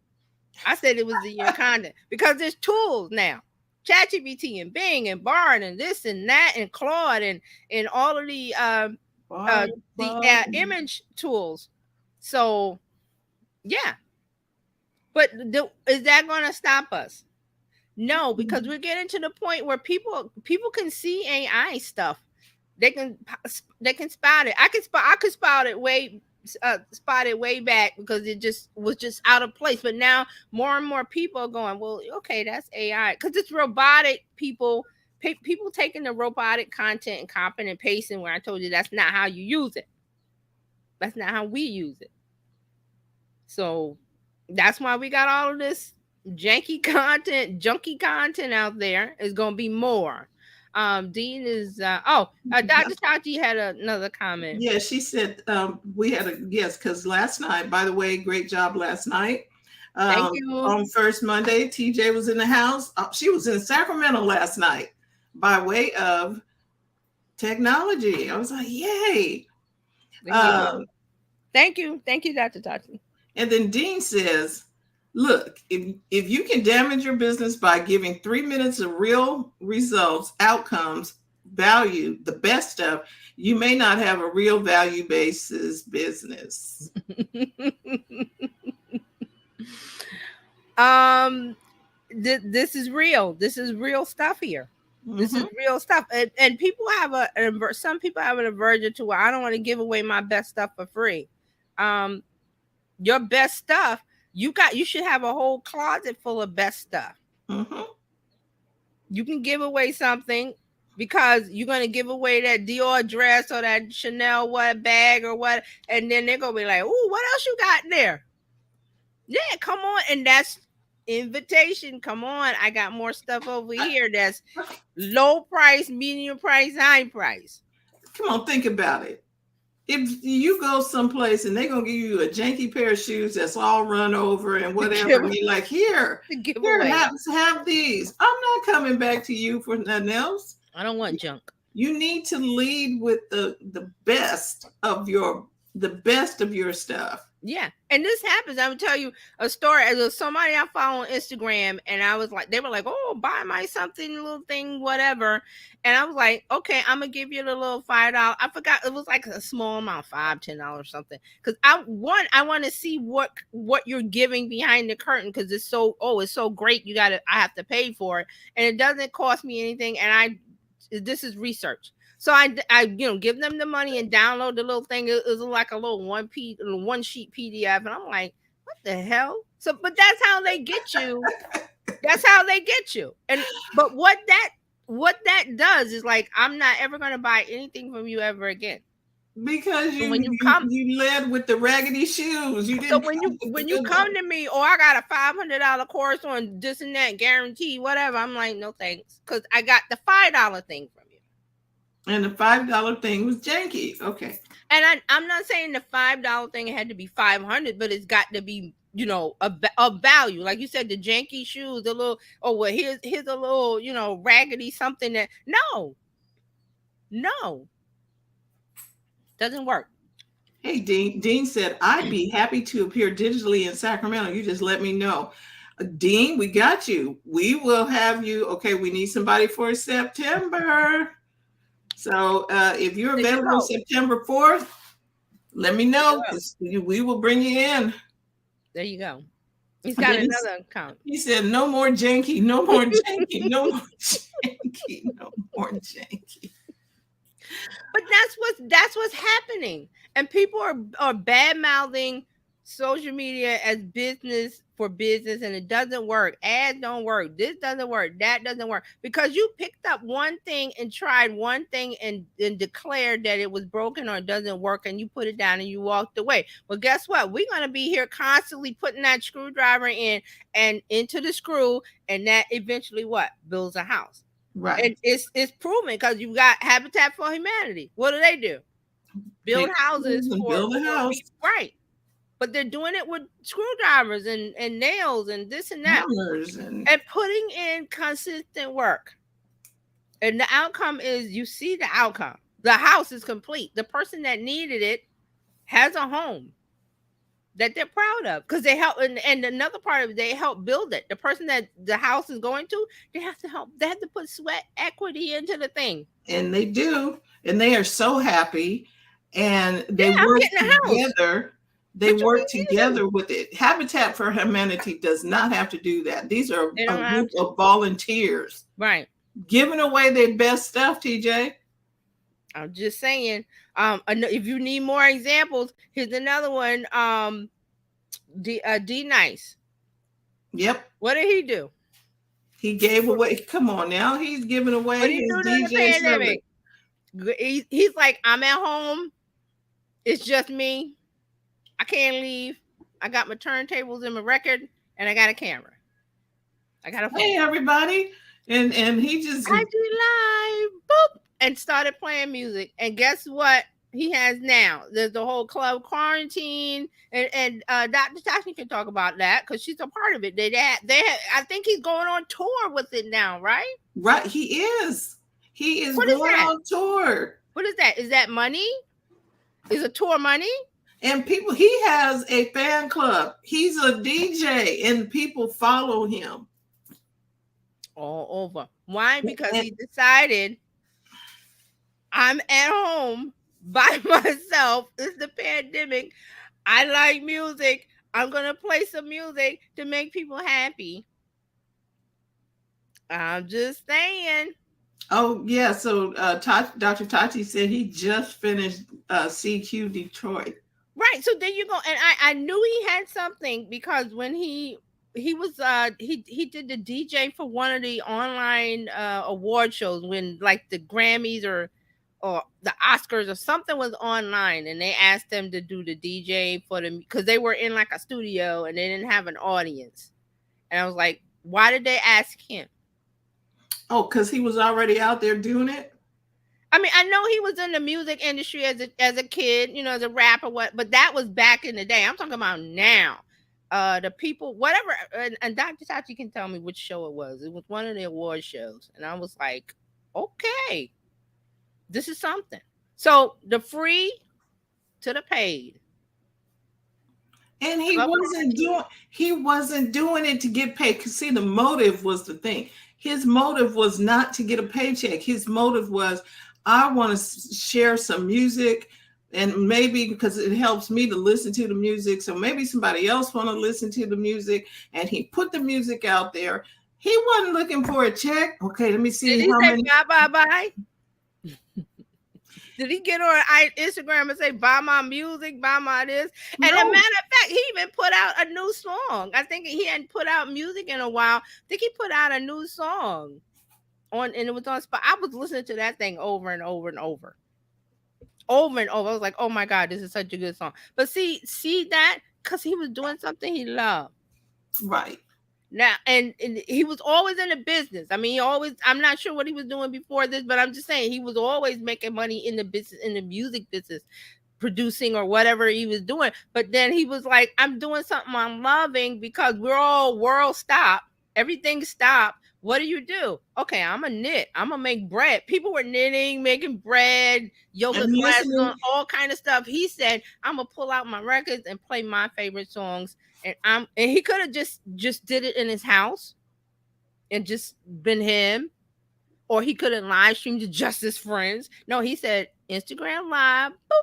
I said it was the year of content, because there's tools now. ChatGPT and Bing and Bard and this and that and Claude and all of the image tools. So yeah, but is that going to stop us? No, because we're getting to the point where people can see AI stuff. They can spot it. I could spot it way back, because it was just out of place. But now more and more people are going, well, okay, that's AI, because it's robotic. People taking the robotic content and copying and pasting, where I told you that's not how you use it. That's not how we use it. So that's why we got all of this junky content out there. Is going to be more. Dean is Dr. Tati had another comment. Yeah, she said we had a yes, because last night, by the way, great job last night. Thank you. On First Monday, TJ was in the house. She was in Sacramento last night by way of technology. I was like, yay. Thank you, Dr. Tati. And then Dean says, look, if you can damage your business by giving 3 minutes of real results, outcomes, value, the best stuff, you may not have a real value basis business. This is real. This is real stuff here. This is real stuff. And people have some people have an aversion to, I don't want to give away my best stuff for free. Your best stuff, you should have a whole closet full of best stuff. You can give away something, because you're going to give away that Dior dress or that Chanel bag or what, and then they're going to be like, "Ooh, what else you got there?" Yeah, come on. And that's invitation. Come on, I got more stuff over here that's low price, medium price, high price. Come on, think about it. If you go someplace and they're going to give you a janky pair of shoes that's all run over and whatever, and you're like, here, have these. I'm not coming back to you for nothing else. I don't want junk. You need to lead with the best of your stuff. Yeah. And this happens. I'm gonna tell you a story. As somebody I follow on Instagram, and I was like, they were like, "Oh, buy my something, little thing, whatever." And I was like, "Okay, I'm gonna give you the little $5." I forgot, it was like a small amount, $5, $10 or something. Because I want to see what you're giving behind the curtain, because it's so great. I have to pay for it, and it doesn't cost me anything. And this is research. So I give them the money and download the little thing. It was like a little one sheet PDF, and I'm like, what the hell? But that's how they get you. That's how they get you. But what what that does is like, I'm not ever going to buy anything from you ever again. Because So you when you you come, you led with the raggedy shoes. You so didn't when come you with the when you good come one. to me, I got a $500 course on this and that, guarantee, whatever. I'm like, no thanks, because I got the $5 thing from you. And the $5 thing was janky. Okay. And I'm not saying the $5 thing had to be 500, but it's got to be, a value. Like you said, the janky shoes, the little, oh well, here's a little, raggedy something that no, doesn't work. Hey, Dean. Dean said, I'd be happy to appear digitally in Sacramento. You just let me know. Dean, we got you. We will have you. Okay, we need somebody for September. So if you're There you available go. September 4th, let me There you know go. because we will bring you in. There you go. He's got Then another account. he said, no more janky, no more janky, no more janky, no more janky. But that's what's happening, and people are bad mouthing social media as business for business, and it doesn't work. Ads don't work. This doesn't work. That doesn't work because you picked up one thing and tried one thing and declared that it was broken or it doesn't work, and you put it down and you walked away. Well, guess what? We're gonna be here constantly putting that screwdriver in and into the screw, and that eventually what builds a house. Right. And it's proven because you got Habitat for Humanity. What do? Build Pick houses and for build a house. people, right? But they're doing it with screwdrivers and nails and this and that, Hammers and putting in consistent work. And the outcome is you see the outcome. The house is complete. The person that needed it has a home that they're proud of because they help. And another part of it, they help build it. The person that the house is going to, they have to help. They have to put sweat equity into the thing. and they do, and they are so happy, and they Yeah, I'm work getting a house. together. They What you work mean together with it. Habitat for Humanity does not have to do that. These are They a don't have group of volunteers right. giving away their best stuff, TJ. I'm just saying. If you need more examples, here's another one. D Nice. Yep. What did he do? He gave away. Come on now. He's giving What away did he his do during the DJ service. pandemic? He's like, I'm at home. It's just me. I can't leave. I got my turntables and my record, and I got a camera. I got a phone. Hey everybody, and he just I do live, boop, and started playing music. And guess what? He has now. There's the whole club quarantine, and Dr. Tasha can talk about that because she's a part of it. I think he's going on tour with it now, right? Right, he is. He is What going is that? on tour. What is that? Is that money? Is a tour money? And people, he has a fan club. He's a DJ, and people follow him all over. Why? Because he decided I'm at home by myself. It's the pandemic. I like music. I'm going to play some music to make people happy. I'm just saying. Oh, yeah. So Dr. Tati said he just finished CQ Detroit. Right. So there you go. And I knew he had something because when he was he did the DJ for one of the online award shows when like the Grammys or the Oscars or something was online, and they asked them to do the DJ for them because they were in like a studio and they didn't have an audience. And I was like, why did they ask him? Oh, because he was already out there doing it. I mean, I know he was in the music industry as a kid, as a rapper, but that was back in the day. I'm talking about now. The people, whatever, and Dr. Sachi can tell me which show it was. It was one of the award shows, and I was like, okay, this is something. So the free to the paid, and he wasn't doing it to get paid. Because see, the motive was the thing. His motive was not to get a paycheck. His motive was, I want to share some music, and maybe because it helps me to listen to the music, so maybe somebody else want to listen to the music. And he put the music out there. He wasn't looking for a check. Okay, let me see. Did he say bye? Did he get on Instagram and say, buy my music, buy my this? And a matter of fact, he even put out a new song. I think he hadn't put out music in a while. I think he put out a new song. on, and it was on spot. I was listening to that thing over and over and over, over and over. I was like, oh my God, this is such a good song. But see that, because he was doing something he loved. Right. Now, and he was always in the business. I mean, he always, I'm not sure what he was doing before this, but I'm just saying he was always making money in the business, in the music business, producing or whatever he was doing. But then he was like, I'm doing something I'm loving, because we're all world stop. Everything stopped. What do? Okay, I'm a knit. I'm gonna make bread. People were knitting, making bread, yoga And classes, on listening. all kind of stuff. He said, I'm gonna pull out my records and play my favorite songs. And he could have just did it in his house and just been him, or he could have live streamed to just his friends. No, he said Instagram live. Boop.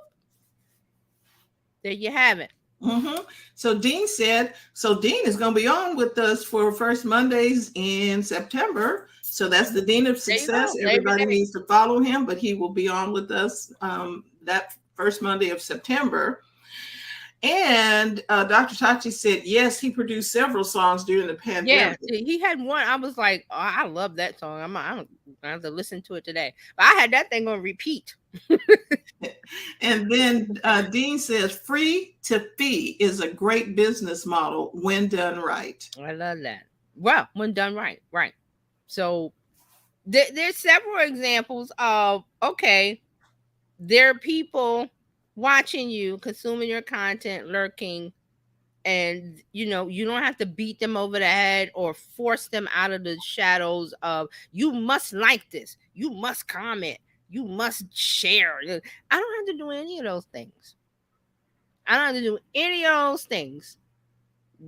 There you have it. Mm-hmm. So Dean said, so Dean is going to be on with us for first Mondays in September. So that's the Dean of There you Success. go. Labor Everybody Day. needs to follow him, but he will be on with us that first Monday of September. And Dr. Tachi said, yes, he produced several songs during the Yeah, pandemic. he had one. I was like, oh, I love that song. I'm I have to listen to it today. But I had that thing on repeat. And then Dean says, free to fee is a great business model when done right. I love that. Well, when done right, right. So there's several examples of, okay, there are people watching you, consuming your content, lurking, and you don't have to beat them over the head or force them out of the shadows of, you must like this, you must comment, you must share. I don't have to do any of those things. I don't have to do any of those things.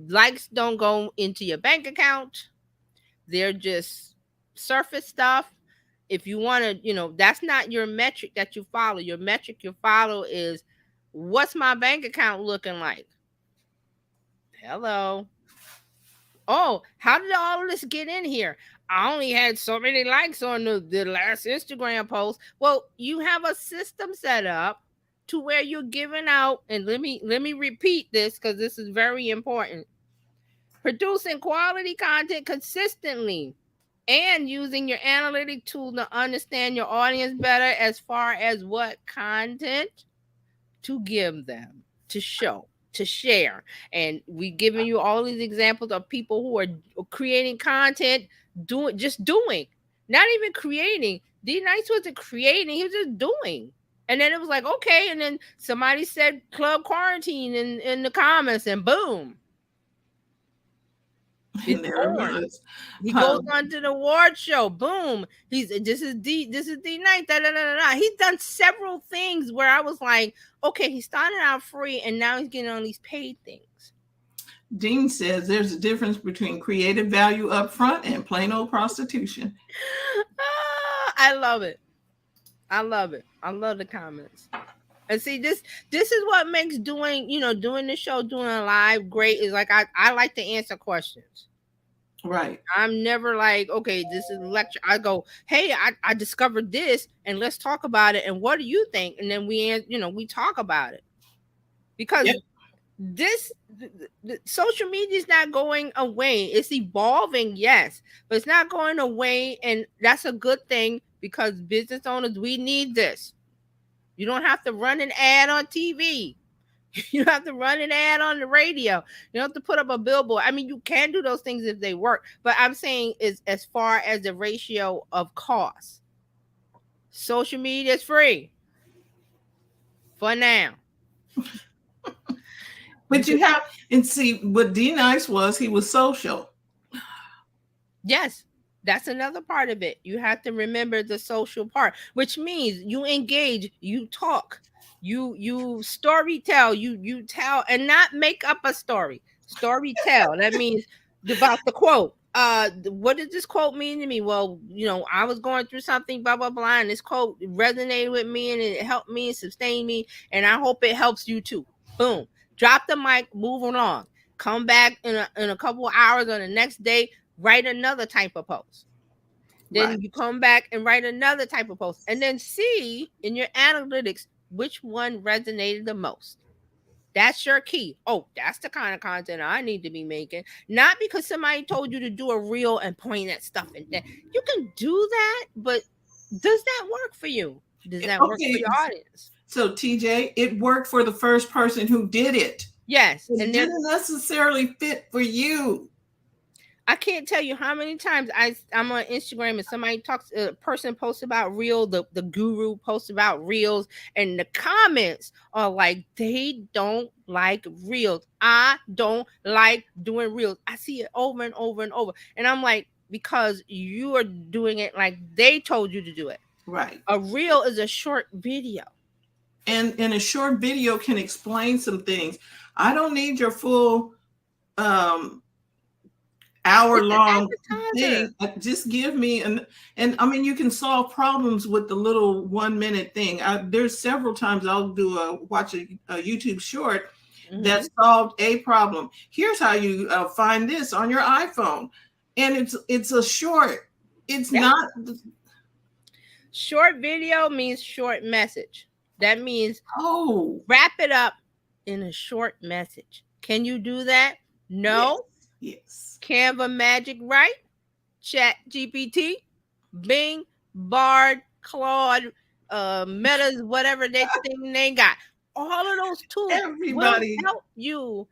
Likes don't go into your bank account. They're just surface stuff. If you want to, that's not your metric that you follow. Your metric you follow is, what's my bank account looking like? Hello. Oh, how did all of this get in here? I only had so many likes on the last Instagram post. Well, you have a system set up to where you're giving out, and let me repeat this because this is very important. Producing quality content consistently and using your analytic tool to understand your audience better as far as what content to give them, to show, to share. And we giving you all these examples of people who are creating content, doing, not even creating. D Nice wasn't creating, he was just doing. And then it was like, okay, and then somebody said club quarantine in the comments, and boom, And it's there it born. was. He goes on to the award show. Boom. This is D Night. Da, da, da, da, da. He's done several things where I was like, okay, he started out free and now he's getting on these paid things. Dean says there's a difference between creative value up front and plain old prostitution. I love it. I love it. I love the comments. And see, this is what makes doing the show, doing a live great, is like I like to answer questions. Right. I'm never like, okay, this is a lecture. I go, hey, I discovered this, and let's talk about it. And what do you think? And then we talk about it, because Yep. the social media is not going away. It's evolving, yes, but it's not going away, and that's a good thing, because business owners, we need this. You don't have to run an ad on TV. You don't have to run an ad on the radio. You don't have to put up a billboard. I mean, you can do those things if they work. But I'm saying, is as far as the ratio of cost, social media is free for now. But you have, and see, what D Nice was, he was social. Yes, that's another part of it. You have to remember the social part, which means you engage, you talk, you story tell, you tell, and not make up a story. Story tell. That means about the quote. What did this quote mean to me? Well, I was going through something, blah blah blah, and this quote resonated with me, and it helped me and sustained me, and I hope it helps you too. Boom. Drop the mic, move on. Come back in a couple of hours on the next day, write another type of post. Then Right. you come back and write another type of post, and then see in your analytics which one resonated the most. That's your key. Oh, that's the kind of content I need to be making. Not because somebody told you to do a reel and point at stuff and that. You can do that, but does that work for you? Does that work for Okay, your audience? so TJ, it worked for the first person who did it. Yes. It And then didn't necessarily fit for you. I can't tell you how many times I'm on Instagram and somebody talks, a person posts about reel, the guru posts about reels, and the comments are like, they don't like reels. I don't like doing reels. I see it over and over and over. And I'm like, because you are doing it like they told you to do it. Right. A reel is a short video. And a short video can explain some things. I don't need your full hour It's long an thing. appetizer. Just give me and I mean, you can solve problems with the little 1 minute thing. There's several times I'll watch a YouTube short that solved a problem. Here's how you find this on your iPhone, and it's a short. It's not. Short video means short message. That means wrap it up in a short message. Can you do that? No. Yes. Canva Magic, right? Chat GPT, Bing, Bard, Claude, Metas, whatever that thing they got. All of those tools Everybody will help you.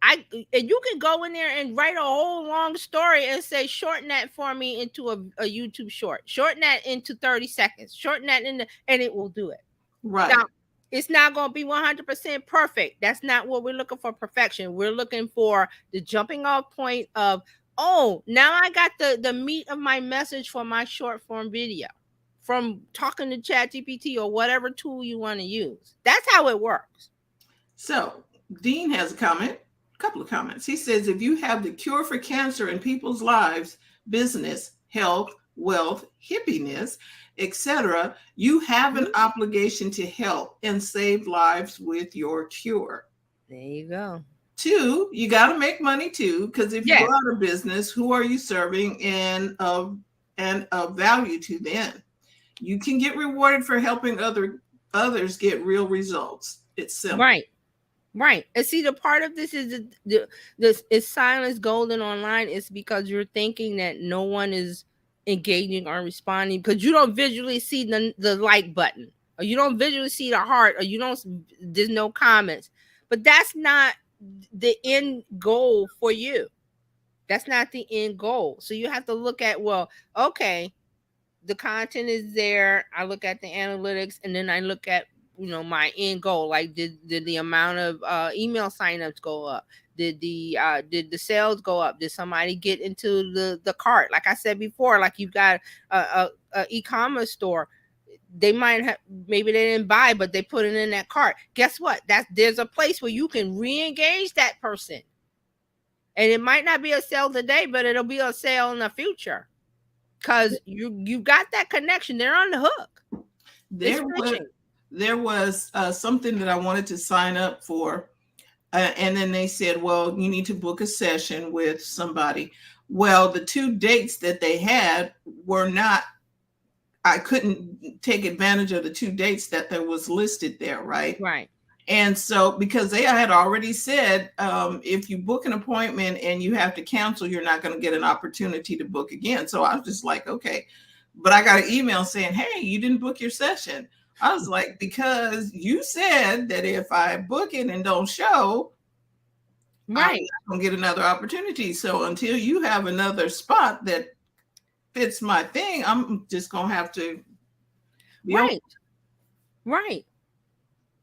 And you can go in there and write a whole long story and say, shorten that for me into a YouTube short. Shorten that into 30 seconds. Shorten that and it will do it. Right. Now, it's not going to be 100% perfect. That's not what we're looking for, perfection. We're looking for the jumping off point of, oh, now I got the meat of my message for my short form video from talking to ChatGPT or whatever tool you want to use. That's how it works. So Dean has a couple of comments. He says, if you have the cure for cancer in people's lives, business, health, wealth, hippiness, etc., you have an obligation to help and save lives with your cure. There you go. 2, you got to make money too, because if you go out of business, who are you serving and of value to them? You can get rewarded for helping others get real results. It's simple. Right. And see, the part of this is this is silence golden online is because you're thinking that no one is engaging or responding because you don't visually see the like button, or you don't visually see the heart, or there's no comments. But that's not the end goal for you. That's not the end goal. So you have to look at, well, okay, the content is there. I look at the analytics, and then I look at, my end goal. Like, did the amount of email signups go up? Did the sales go up? Did somebody get into the cart? Like I said before, like you've got a e-commerce store. They might have, maybe they didn't buy, but they put it in that cart. Guess what? There's a place where you can re-engage that person. And it might not be a sale today, but it'll be a sale in the future. Because you got that connection. They're on the hook. There was something that I wanted to sign up for. And then they said, well, you need to book a session with somebody. Well, the 2 dates that they had were not, I couldn't take advantage of the 2 dates that there was listed there, right? Right. And so, because they had already said, if you book an appointment and you have to cancel, you're not going to get an opportunity to book again. So I was just like, okay. But I got an email saying, hey, you didn't book your session. I was like, because you said that if I book it and don't show, I'm not going to get another opportunity. So until you have another spot that fits my thing, I'm just going to have to. Right.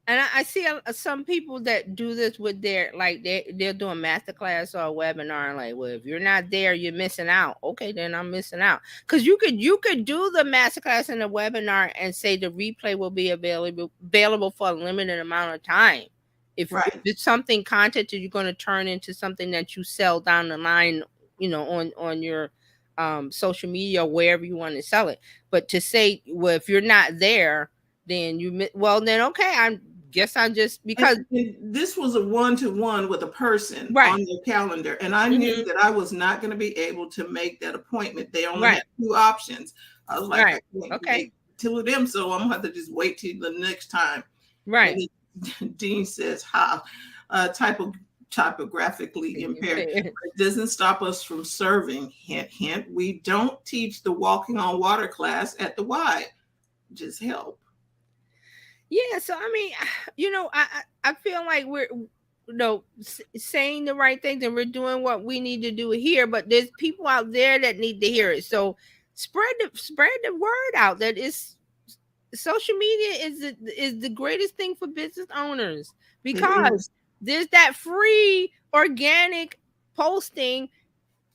And I see some people that do this with they're doing masterclass or a webinar, and like, well, if you're not there, you're missing out. Okay, then I'm missing out. Because you could do the masterclass and the webinar and say the replay will be available for a limited amount of time. If it's something content that you're going to turn into something that you sell down the line, on your social media or wherever you want to sell it. But to say, well, if you're not there, then okay, I guess I'm just, because and this was a 1-to-1 with a person on their calendar, and I knew that I was not going to be able to make that appointment. They only had 2 options. I was like, I can't wait till them, so I'm gonna have to just wait till the next time. Right. And Dean says, "How typographically impaired. It doesn't stop us from serving. Hint, hint. We don't teach the walking on water class at the Y. Just help." Yeah, so I mean, I feel like we're saying the right things and we're doing what we need to do here, but there's people out there that need to hear it. So spread the word out that is social media is the greatest thing for business owners, because there's that free organic posting,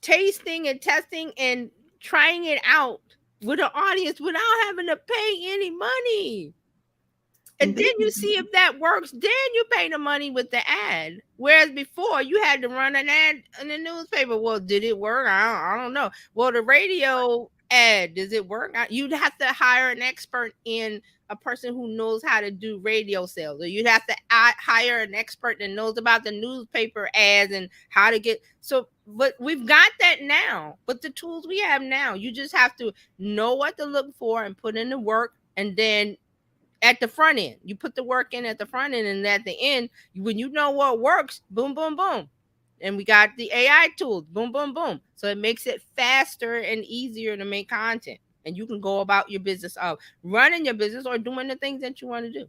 tasting and testing and trying it out with an audience without having to pay any money. And then you see if that works, then you pay the money with the ad. Whereas before you had to run an ad in the newspaper. Well, did it work? I don't know. Well, the radio ad, does it work? You'd have to hire an expert in a person who knows how to do radio sales, or you'd have to hire an expert that knows about the newspaper ads and how to get. So, but we've got that now. But the tools we have now, you just have to know what to look for and put in the work, and then at the front end, you put the work in at the front end, and at the end, when you know what works, boom, boom, boom. And we got the AI tools, boom, boom, boom. So it makes it faster and easier to make content. And you can go about your business of running your business or doing the things that you want to do.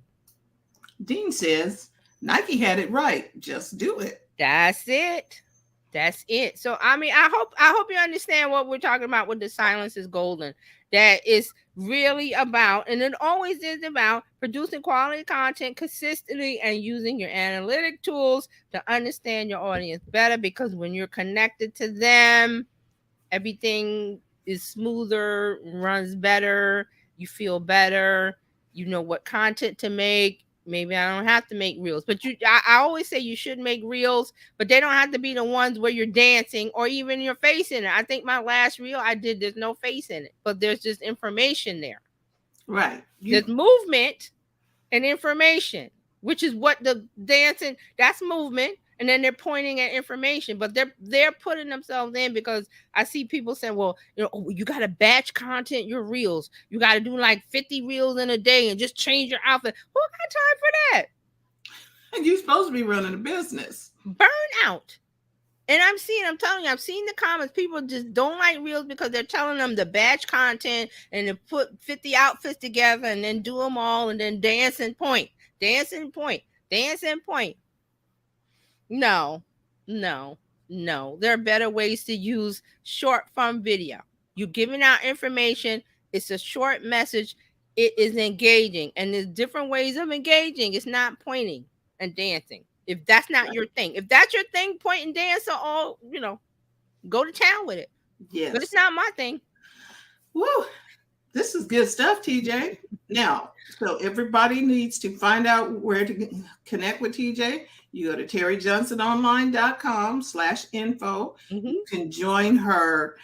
Dean says, Nike had it right. Just do it. That's it. That's it. So I mean, I hope you understand what we're talking about with the silence is golden. That is really about, and it always is about, producing quality content consistently and using your analytic tools to understand your audience better, because when you're connected to them, everything is smoother, runs better, you feel better, you know what content to make. Maybe I don't have to make reels, but I always say you should make reels, but they don't have to be the ones where you're dancing or even your face in it. I think my last reel I did, there's no face in it, but there's just information there. Right. There's movement and information, which is what the dancing, that's movement. And then they're pointing at information, but they're putting themselves in, because I see people saying, well, you got to batch content your reels. You got to do like 50 reels in a day and just change your outfit. Who got time for that? And you're supposed to be running a business. Burn out. And I'm telling you, I've seen the comments. People just don't like reels because they're telling them to batch content and to put 50 outfits together and then do them all and then dance and point. No. There are better ways to use short form video. You're giving out information. It's a short message. It is engaging. And there's different ways of engaging. It's not pointing and dancing. If that's not your thing. If that's your thing, point and dance, or all, go to town with it. Yes. But it's not my thing. Woo. This is good stuff, TJ. Now, so everybody needs to find out where to connect with TJ. You go to terryjohnsononline.com/info. Mm-hmm. You can join her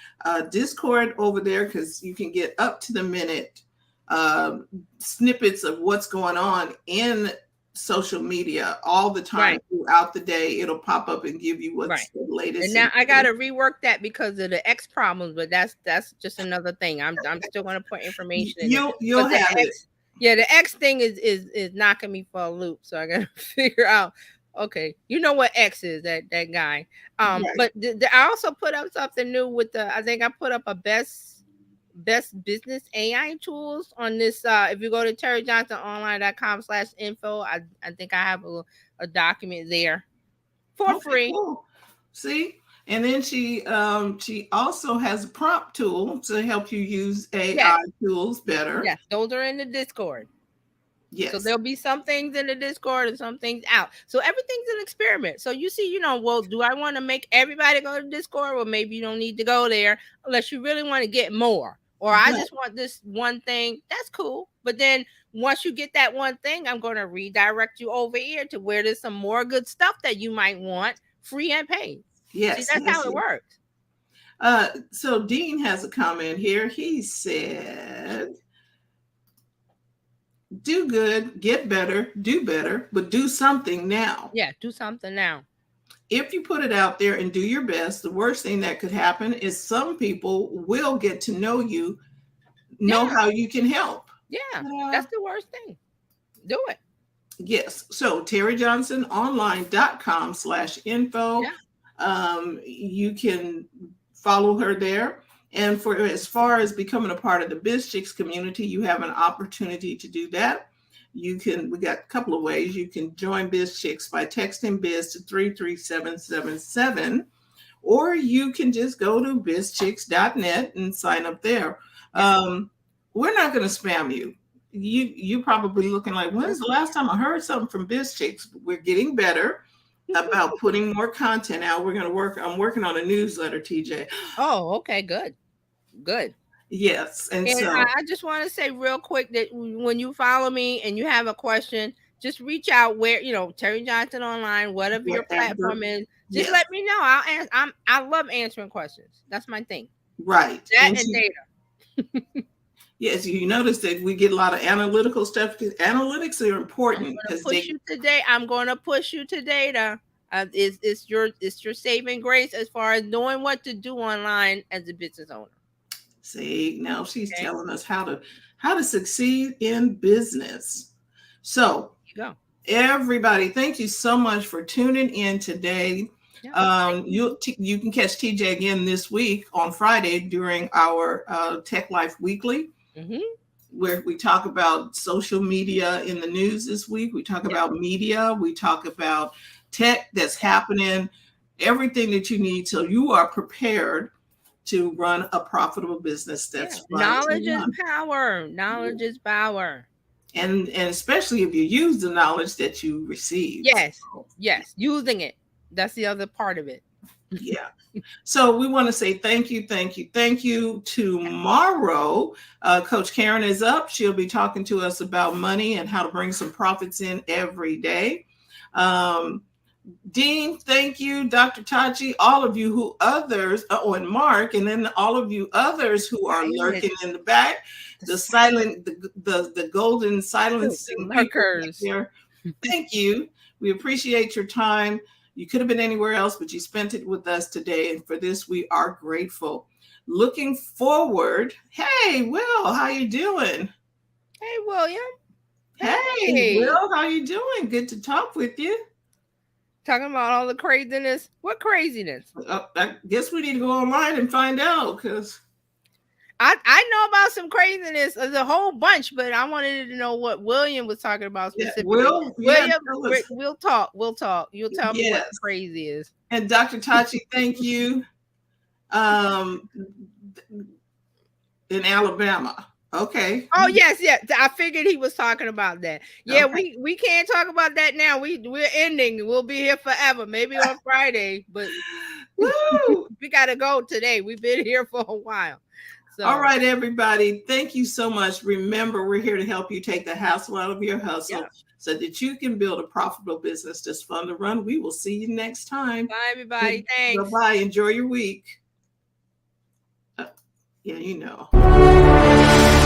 Discord over there, because you can get up to the minute snippets of what's going on in social media all the time, throughout the day. It'll pop up and give you what's the latest. And now I got to rework that because of the X problems, but that's just another thing. I'm still going to put information in. You'll have it. Yeah, the X thing is knocking me for a loop, so I got to figure out. Okay, you know what X is, that guy. But I also put up something new with I think I put up a best business AI tools on this. If you go to terryjohnsononline.com/info, I think I have a document there for free. Cool. See, and then she also has a prompt tool to help you use AI tools better. Yes, those are in the Discord. Yes. So there'll be some things in the Discord and some things out. So everything's an experiment. So you see, well, do I want to make everybody go to Discord? Well, maybe you don't need to go there unless you really want to get more. Or I just want this one thing. That's cool. But then once you get that one thing, I'm going to redirect you over here to where there's some more good stuff that you might want, free and paid. Yes. See, that's how it works. So Dean has a comment here. He said, do good, get better, do better, but do something now. Yeah, do something now. If you put it out there and do your best, the worst thing that could happen is some people will get to know you, know how you can help. Yeah, that's the worst thing. Do it. Yes. So terryjohnsononline.com/info. Yeah. You can follow her there. And for as far as becoming a part of the Bizchicks community, you have an opportunity to do that. We got a couple of ways. You can join Bizchicks by texting Biz to 33777, or you can just go to bizchicks.net and sign up there. Yeah. We're not going to spam you. You probably looking like, when's the last time I heard something from Bizchicks? We're getting better about putting more content out. I'm working on a newsletter, TJ. Oh, okay, good. Good. Yes. And And so I just want to say real quick that when you follow me and you have a question, just reach out where, Terry Johnson Online, whatever your whatever. platform is, just Yes. let me know. I love answering questions. That's my thing. Right. That And and data. yes, you notice that we get a lot of analytical stuff because analytics are I'm important gonna because push they you today. I'm gonna push you to data. It's your saving grace as far as knowing what to do online as a business owner. see now she's Okay, telling us how to succeed in business. So you go. everybody, thank you so much for tuning in today. Yeah, thank you. You can catch TJ again this week on Friday during our Tech Life Weekly, Mm-hmm. where we talk about social media in the news this week. We talk Yeah, about media. We talk about tech that's happening, everything that you need so you are prepared to run a profitable business yeah. that's fun to Knowledge is run. power. Knowledge is power. And especially if you use the knowledge that you received. Yes, yes. Using it. That's the other part of it. Yeah. So we want to say thank you, thank you, thank you. Tomorrow, Coach Karen is up. She'll be talking to us about money and how to bring some profits in every day. Um, Dean, thank you. Dr. Tachi, all of you who others, and Mark, and then all of you others who are Silent. lurking in the back, The the silent. silent, the golden The silencing people back lurkers. there. Thank you. We appreciate your time. You could have been anywhere else, but you spent it with us today. And for this, we are grateful. Looking forward. Hey, Will, how you doing? Hey, William. Hey, Hey. Will, how you doing? Good to talk with you. Talking about all the craziness. What craziness? I guess we need to go online and find out because I know about some craziness. There's a whole bunch, but I wanted to know what William was talking about yeah, specifically. Will, yeah, William, tell us. we'll talk. We'll talk. You'll tell me what Yes. the crazy is. And Dr. Tachi, thank you. Um, in Alabama. Okay. Oh yes, yeah. I figured he was talking about that. Yeah, Okay. we can't talk about that now. We're ending. We'll be here forever. Maybe on Friday, but Woo! we gotta go today. We've been here for a while. So All right, everybody. Thank you so much. Remember, we're here to help you take the hassle out of your hustle yeah. so that you can build a profitable business that's fun to run. We will see you next time. Bye everybody. Thanks. Bye-bye. Enjoy your week. Yeah, you know.